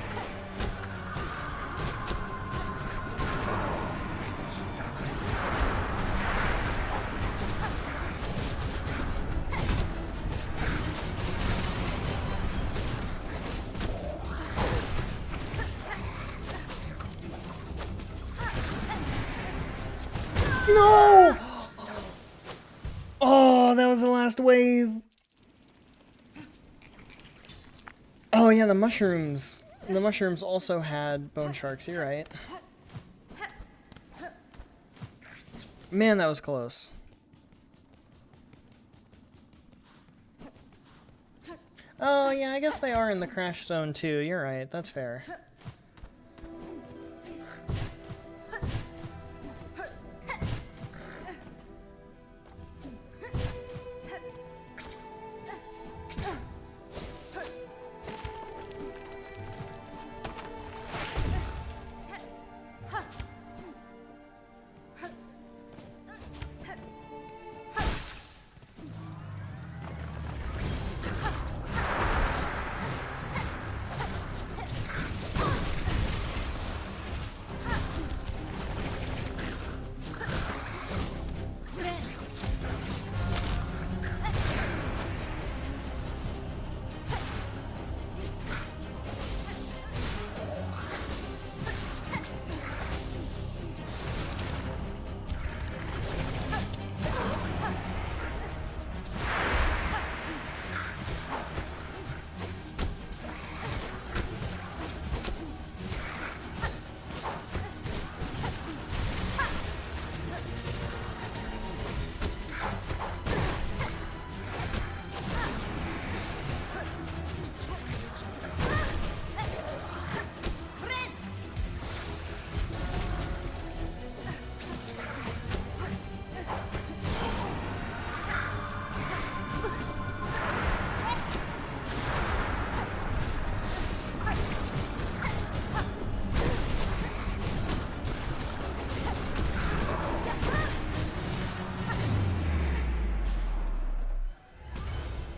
No! Oh, that was the last wave. Oh yeah, the mushrooms. The mushrooms also had bone sharks, you're right. Man, that was close. Oh yeah, I guess they are in the crash zone too, you're right, that's fair.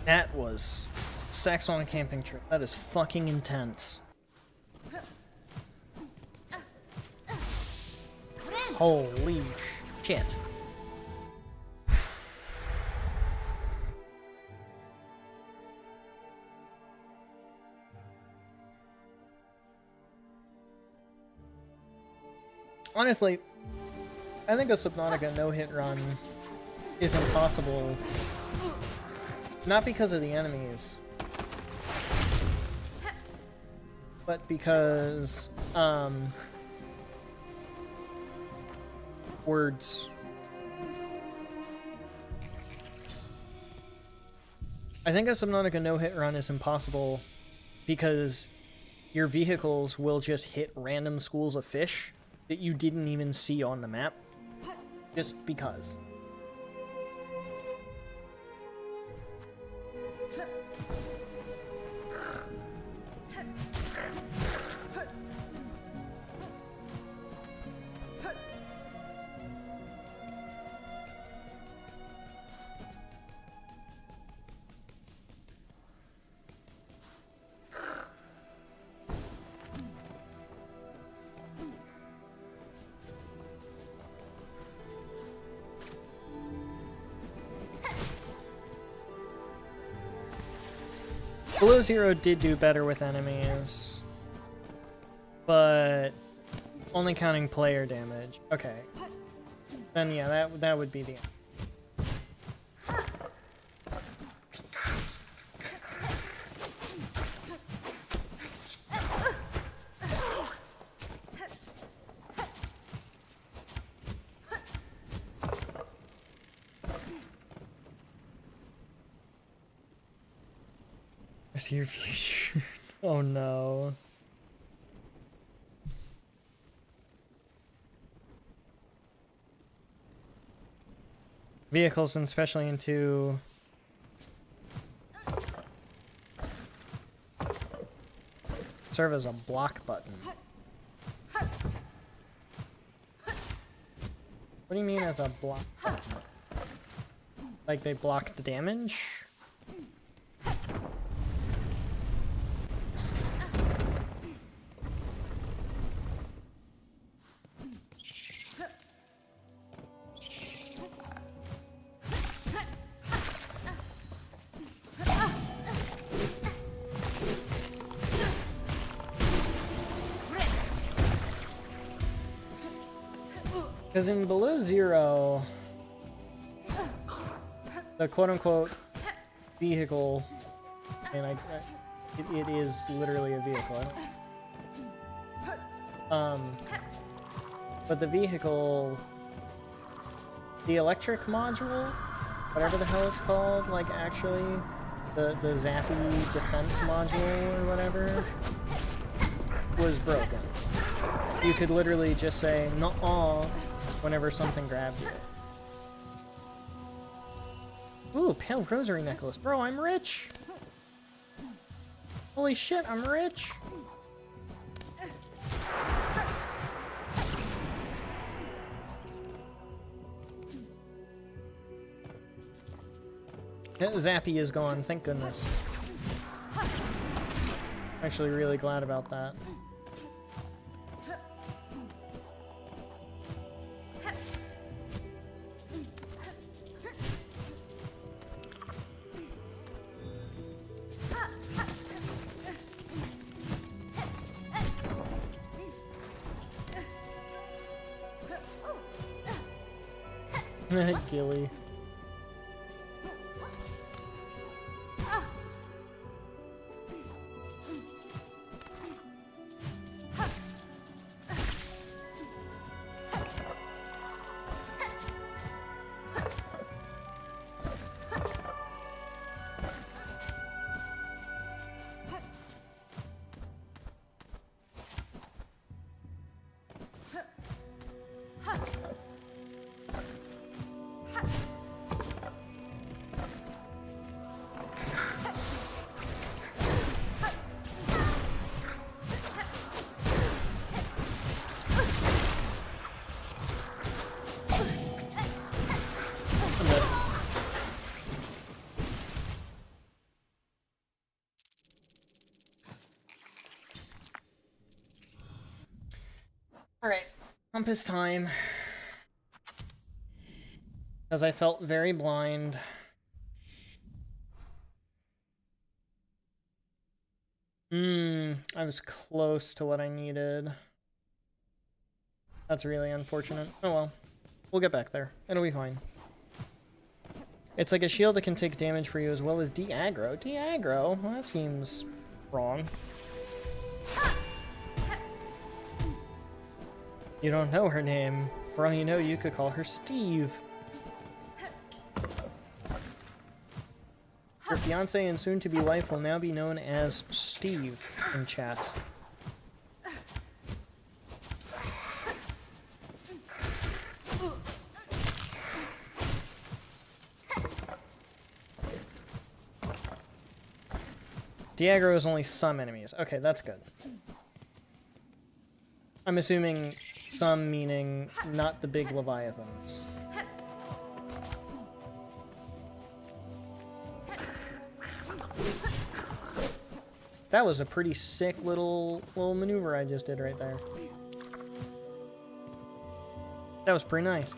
That was Silksong camping trip. That is fucking intense. Holy shit. Honestly, I think a Subnautica no-hit run is impossible. Not because of the enemies, but because, words. I think a Subnautica no-hit run is impossible because your vehicles will just hit random schools of fish that you didn't even see on the map, just because. Below Zero did do better with enemies, but only counting player damage. Okay. Then yeah, that would be the end. I see your future. Oh no. Vehicles, and especially into serve as a block button. What do you mean as a block button? Like they block the damage? Because in Below Zero, the quote-unquote vehicle, and it is literally a vehicle. But the vehicle, the electric module, whatever the hell it's called, like actually, the Zappy defense module or whatever, was broken. You could literally just say, "nuh-uh," whenever something grabbed you. Ooh, pale rosary necklace. Bro, I'm rich! Holy shit, I'm rich! Zappy is gone, thank goodness. I'm actually really glad about that. Gilly. Alright, compass time. Because I felt very blind. I was close to what I needed. That's really unfortunate. Oh well. We'll get back there. It'll be fine. It's like a shield that can take damage for you as well as de-aggro. De-aggro? Well, that seems wrong. You don't know her name. For all you know, you could call her Steve. Your fiancé and soon-to-be wife will now be known as Steve in chat. De-aggro is only some enemies. Okay, that's good. I'm assuming some meaning not the big leviathans. That was a pretty sick little maneuver I just did right there. That was pretty nice.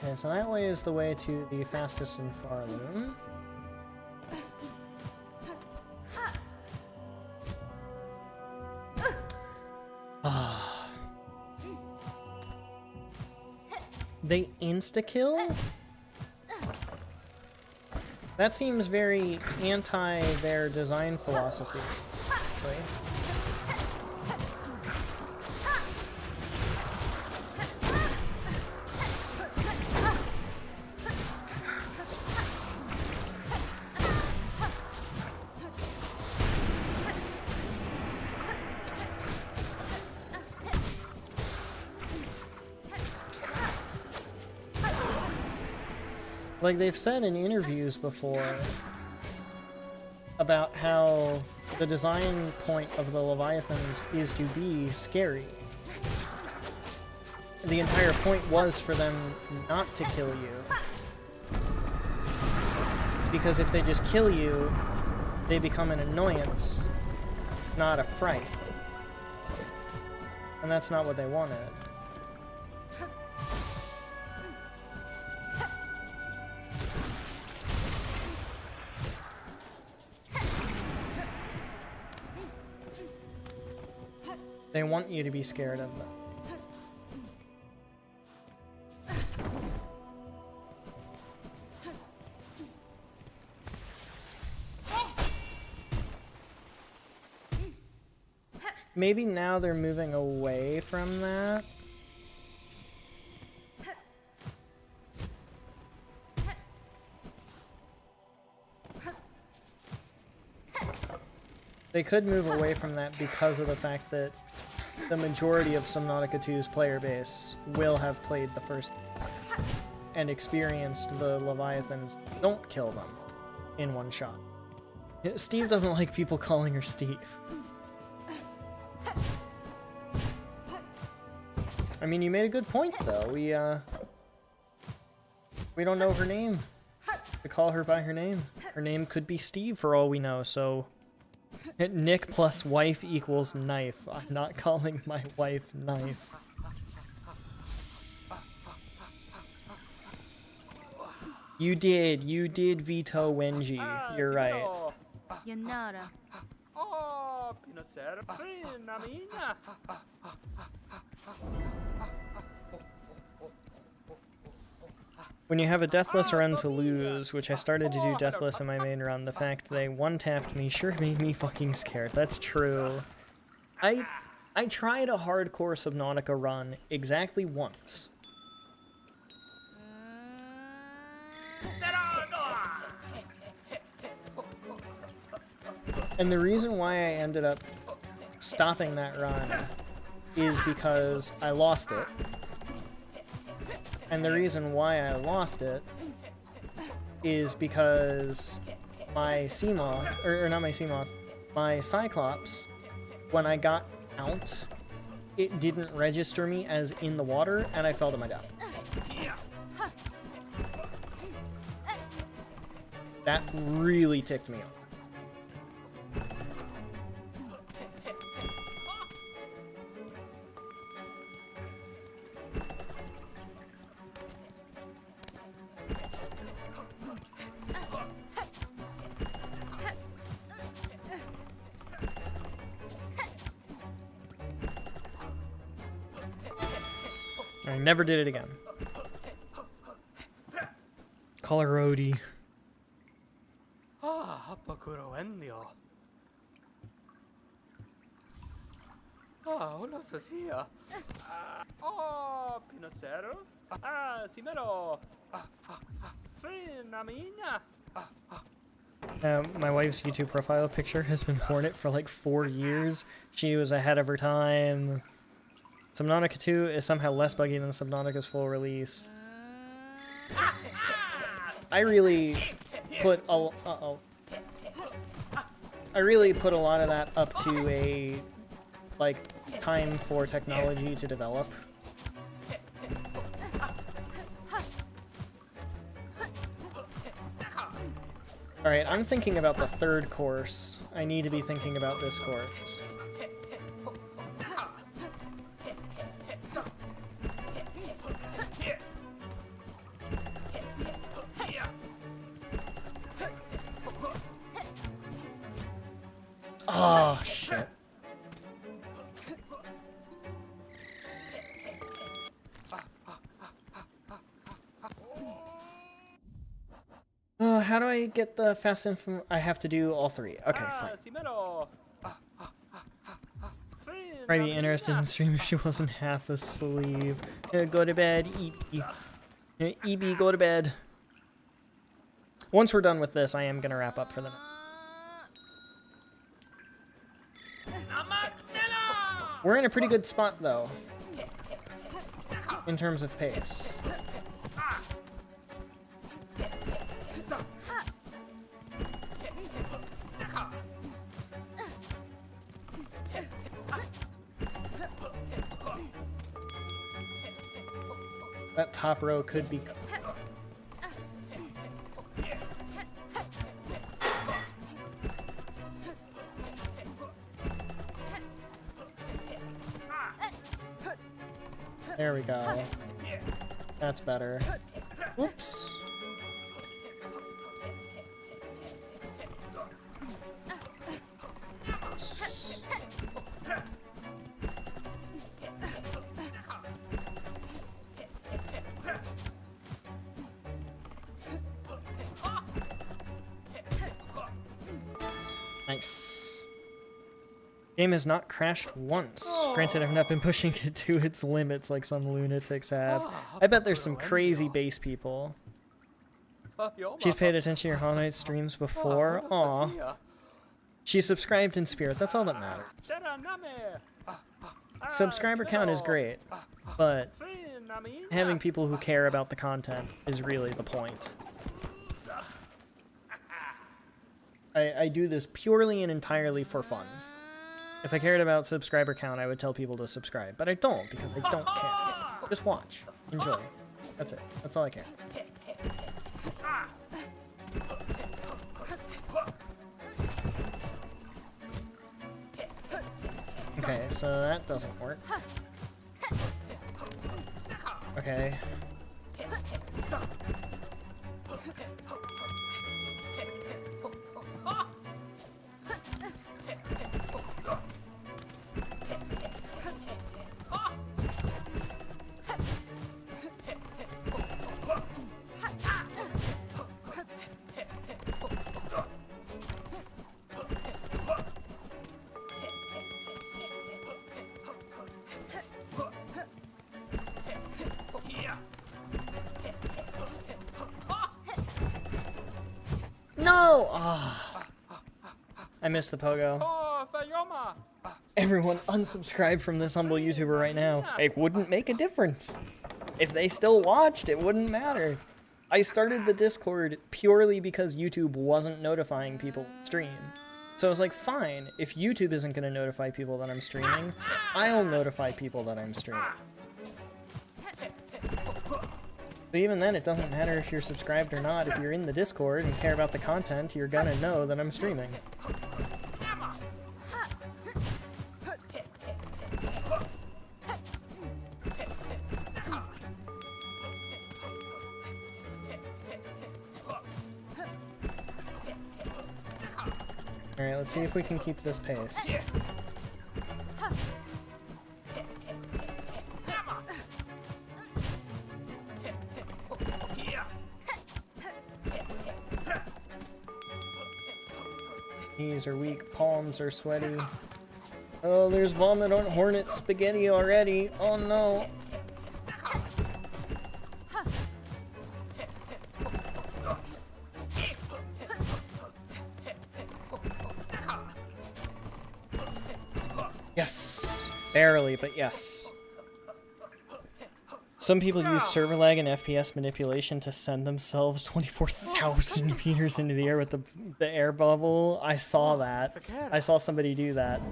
Okay, so that way is the way to the fastest and far loom. They insta-kill? That seems very anti their design philosophy, actually. Like they've said in interviews before about how the design point of the Leviathans is to be scary. The entire point was for them not to kill you. Because if they just kill you, they become an annoyance, not a fright. And that's not what they wanted. They want you to be scared of them. Maybe now they're moving away from that. They could move away from that because of the fact that the majority of Subnautica 2's player base will have played the first and experienced the Leviathans. Don't kill them in one shot. Steve doesn't like people calling her Steve. I mean, you made a good point, though. We don't know her name. To call her by her name. Her name could be Steve for all we know, so... Nick plus wife equals knife. I'm not calling my wife knife. You did veto Wenji. You're right. Yanara. When you have a deathless run to lose, which I started to do deathless in my main run, the fact they one-tapped me sure made me fucking scared. That's true. I tried a hardcore Subnautica run exactly once. And the reason why I ended up stopping that run is because I lost it. And the reason why I lost it is because my Seamoth, or not my Seamoth, my Cyclops, when I got out, it didn't register me as in the water, and I fell to my death. That really ticked me off. I never did it again. Call her Odie. Hola, Socia. Pinocero. Cimero. Frena minha. My wife's YouTube profile picture has been Hornet for like 4 years. She was ahead of her time. Subnautica 2 is somehow less buggy than Subnautica's full release. I really put a I really put a lot of that up to a like time for technology to develop. Alright, I'm thinking about the third course. I need to be thinking about this course. Oh, shit. How do I get the fast info? I have to do all three. Okay, fine. Simero. Probably be interested in stream if she wasn't half asleep. Go to bed, EB. EB, go to bed. Once we're done with this, I am gonna wrap up for the night. We're in a pretty good spot, though, in terms of pace. That top row could be... There we go. That's better. Oops. Nice. Game has not crashed once. Granted, I've not been pushing it to its limits like some lunatics have. I bet there's some crazy base people. She's paid attention to your Hollow Knight streams before. Aw. She subscribed in spirit. That's all that matters. Subscriber count is great, but having people who care about the content is really the point. I do this purely and entirely for fun. If I cared about subscriber count, I would tell people to subscribe, but I don't because I don't care. Just watch. Enjoy. That's it. That's all I care. Okay, so that doesn't work. Okay. No! Oh. I missed the pogo. Everyone unsubscribe from this humble YouTuber right now. It wouldn't make a difference. If they still watched, it wouldn't matter. I started the Discord purely because YouTube wasn't notifying people stream. So I was like, fine, if YouTube isn't going to notify people that I'm streaming, I'll notify people that I'm streaming. But even then, it doesn't matter if you're subscribed or not. If you're in the Discord and care about the content, you're gonna know that I'm streaming. Alright, let's see if we can keep this pace. Knees are weak, palms are sweaty. Oh, there's vomit on hornet spaghetti already. Oh no. Yes! Barely, but yes. Some people use server lag and FPS manipulation to send themselves 24,000 meters into the air with the air bubble. I saw that. I saw somebody do that.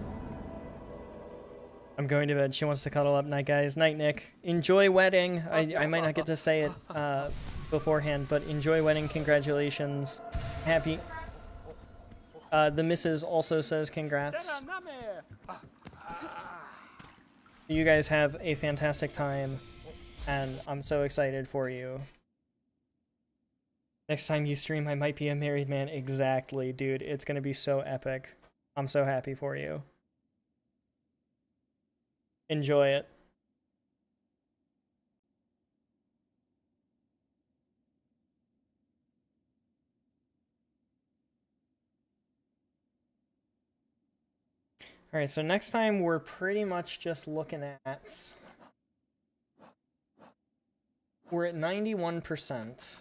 I'm going to bed. She wants to cuddle up. Night, guys. Night, Nick. Enjoy wedding. I might not get to say it beforehand, but enjoy wedding. Congratulations. Happy. The missus also says congrats. You guys have a fantastic time. And I'm so excited for you. Next time you stream, I might be a married man. Exactly, dude. It's gonna be so epic. I'm so happy for you. Enjoy it. Alright, so next time we're pretty much just looking at... We're at 91%.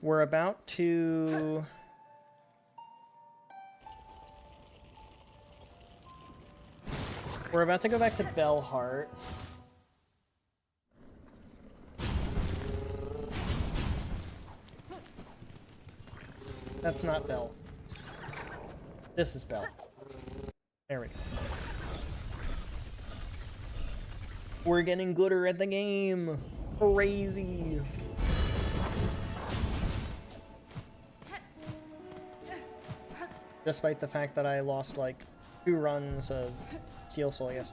We're about to... We're about to go back to Bellheart. That's not Bell. This is Bell. There we go. We're getting gooder at the game. Crazy. Despite the fact that I lost like 2 runs of Silksong, yes.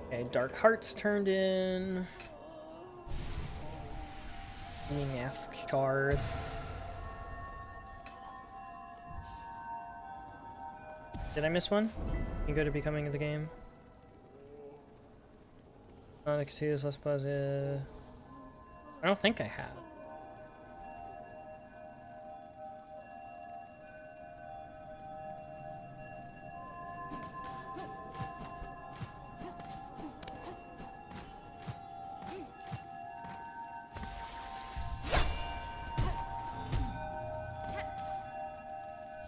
Okay, Dark Hearts turned in. Math shard. Did I miss one? You go to becoming the game. The 2 is less positive. I don't think I have.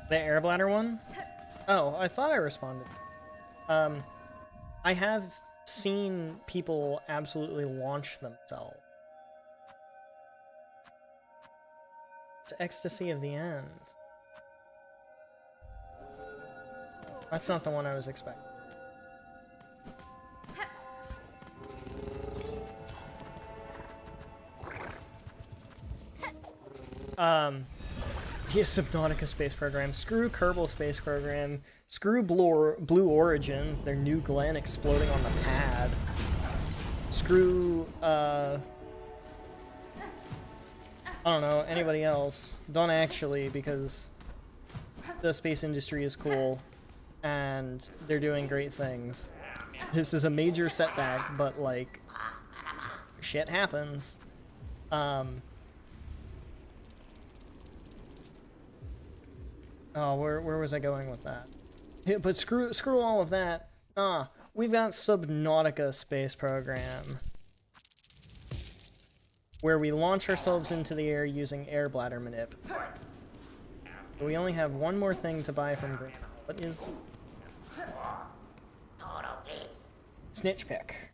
The air bladder one? Oh, I thought I responded. I have seen people absolutely launch themselves. It's ecstasy of the end. That's not the one I was expecting. Yes, Subnautica space program. Screw Kerbal space program. Screw Blue Origin. Their new Glen exploding on the pad. Screw, I don't know, anybody else. Don't actually, because the space industry is cool, and they're doing great things. This is a major setback, but, like, shit happens. Oh, where was I going with that? Yeah, but screw all of that. Nah, we've got Subnautica space program, where we launch ourselves into the air using air bladder manip. We only have one more thing to buy from Green. What is... Snitch Pick.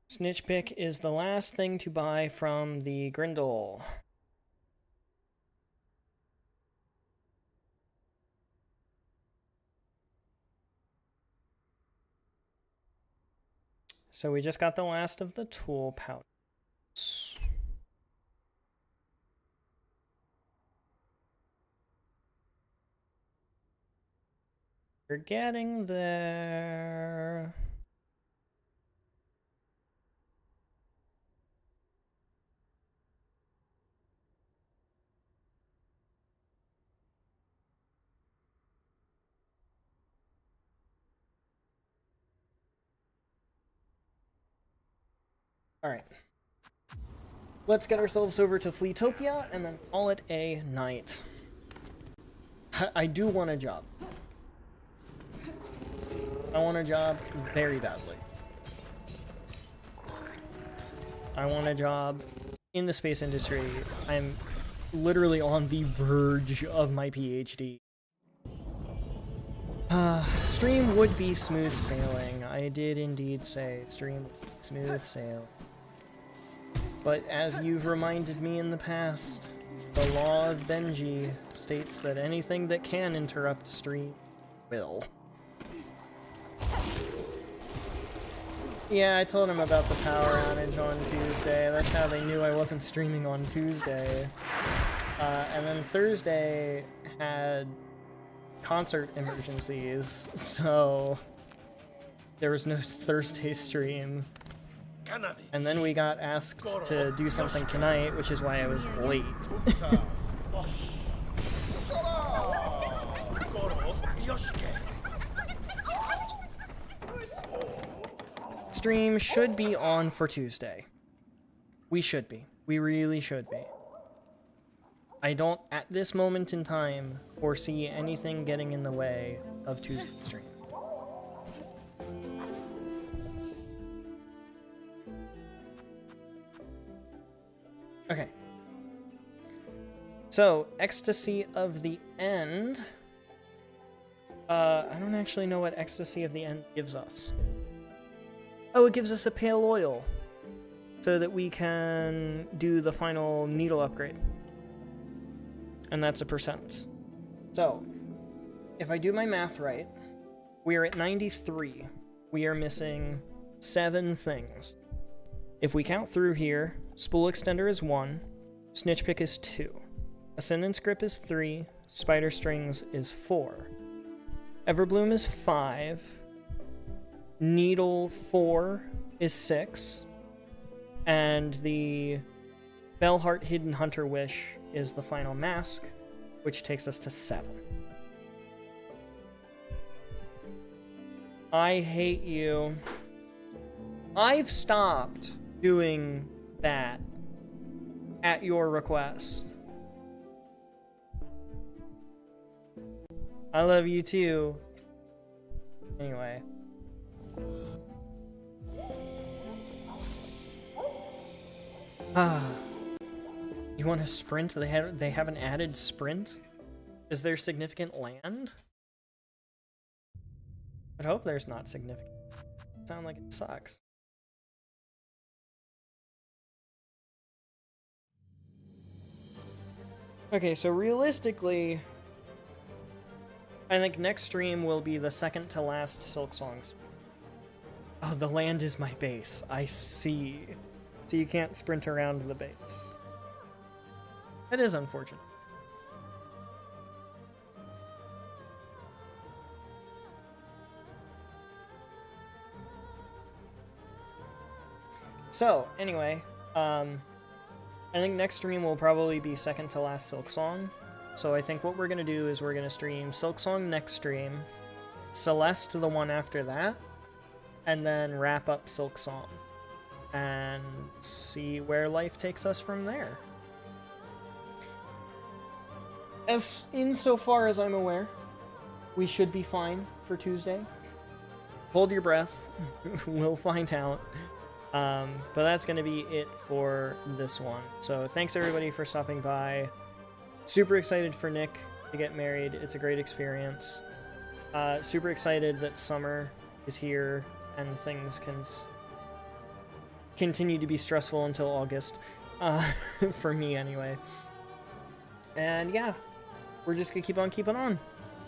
Snitch Pick is the last thing to buy from the Grindle. So we just got the last of the tool pouches. We're getting there. All right. Let's get ourselves over to Fleetopia and then call it a night. I do want a job. I want a job very badly. I want a job in the space industry. I'm literally on the verge of my PhD. Stream would be smooth sailing. I did indeed say stream would be smooth sailing. But as you've reminded me in the past, the law of Benji states that anything that can interrupt stream will. Yeah, I told him about the power outage on Tuesday. That's how they knew I wasn't streaming on Tuesday. And then Thursday had concert emergencies, so there was no Thursday stream. And then we got asked to do something tonight, which is why I was late. Bumta, Osh. Goro, Yoshike. Stream should be on for Tuesday. We should be. We really should be. I don't, at this moment in time, foresee anything getting in the way of Tuesday's stream. Okay. So, Ecstasy of the End. I don't actually know what Ecstasy of the End gives us. Oh, it gives us a pale oil, so that we can do the final needle upgrade. And that's a percent. So, if I do my math right, we are at 93. We are missing 7 things. If we count through here, Spool Extender is 1, Snitch Pick is 2, Ascendance Grip is 3, Spider Strings is 4, Everbloom is 5, Needle 4 is 6, and the Bellheart Hidden Hunter Wish is the final mask, which takes us to 7. I hate you. I've stopped doing that at your request. I love you too. Anyway. You want to sprint? They haven't added sprint? Is there significant land? I'd hope there's not significant. Sound like it sucks. Okay, so realistically, I think next stream will be the second to last Silksong. Oh, the land is my base. I see. So you can't sprint around the base. That is unfortunate. So, anyway, I think next stream will probably be second to last Silksong. So I think what we're going to do is we're going to stream Silksong next stream, Celeste the one after that, and then wrap up Silksong. And see where life takes us from there. As insofar as I'm aware, we should be fine for Tuesday. Hold your breath. We'll find out. But that's going to be it for this one. So thanks everybody for stopping by. Super excited for Nick to get married. It's a great experience. Super excited that summer is here and things can continue to be stressful until August. For me anyway. And yeah, we're just going to keep on keeping on.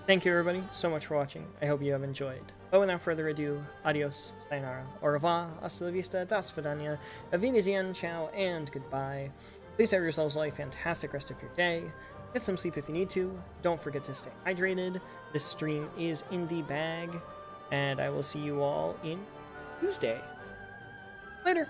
Thank you everybody so much for watching. I hope you have enjoyed. But without further ado, adios, sayonara, au revoir, hasta la vista, das vidania, auf Wiedersehen, ciao, and goodbye. Please have yourselves a fantastic rest of your day. Get some sleep if you need to. Don't forget to stay hydrated. This stream is in the bag. And I will see you all in Tuesday. Later.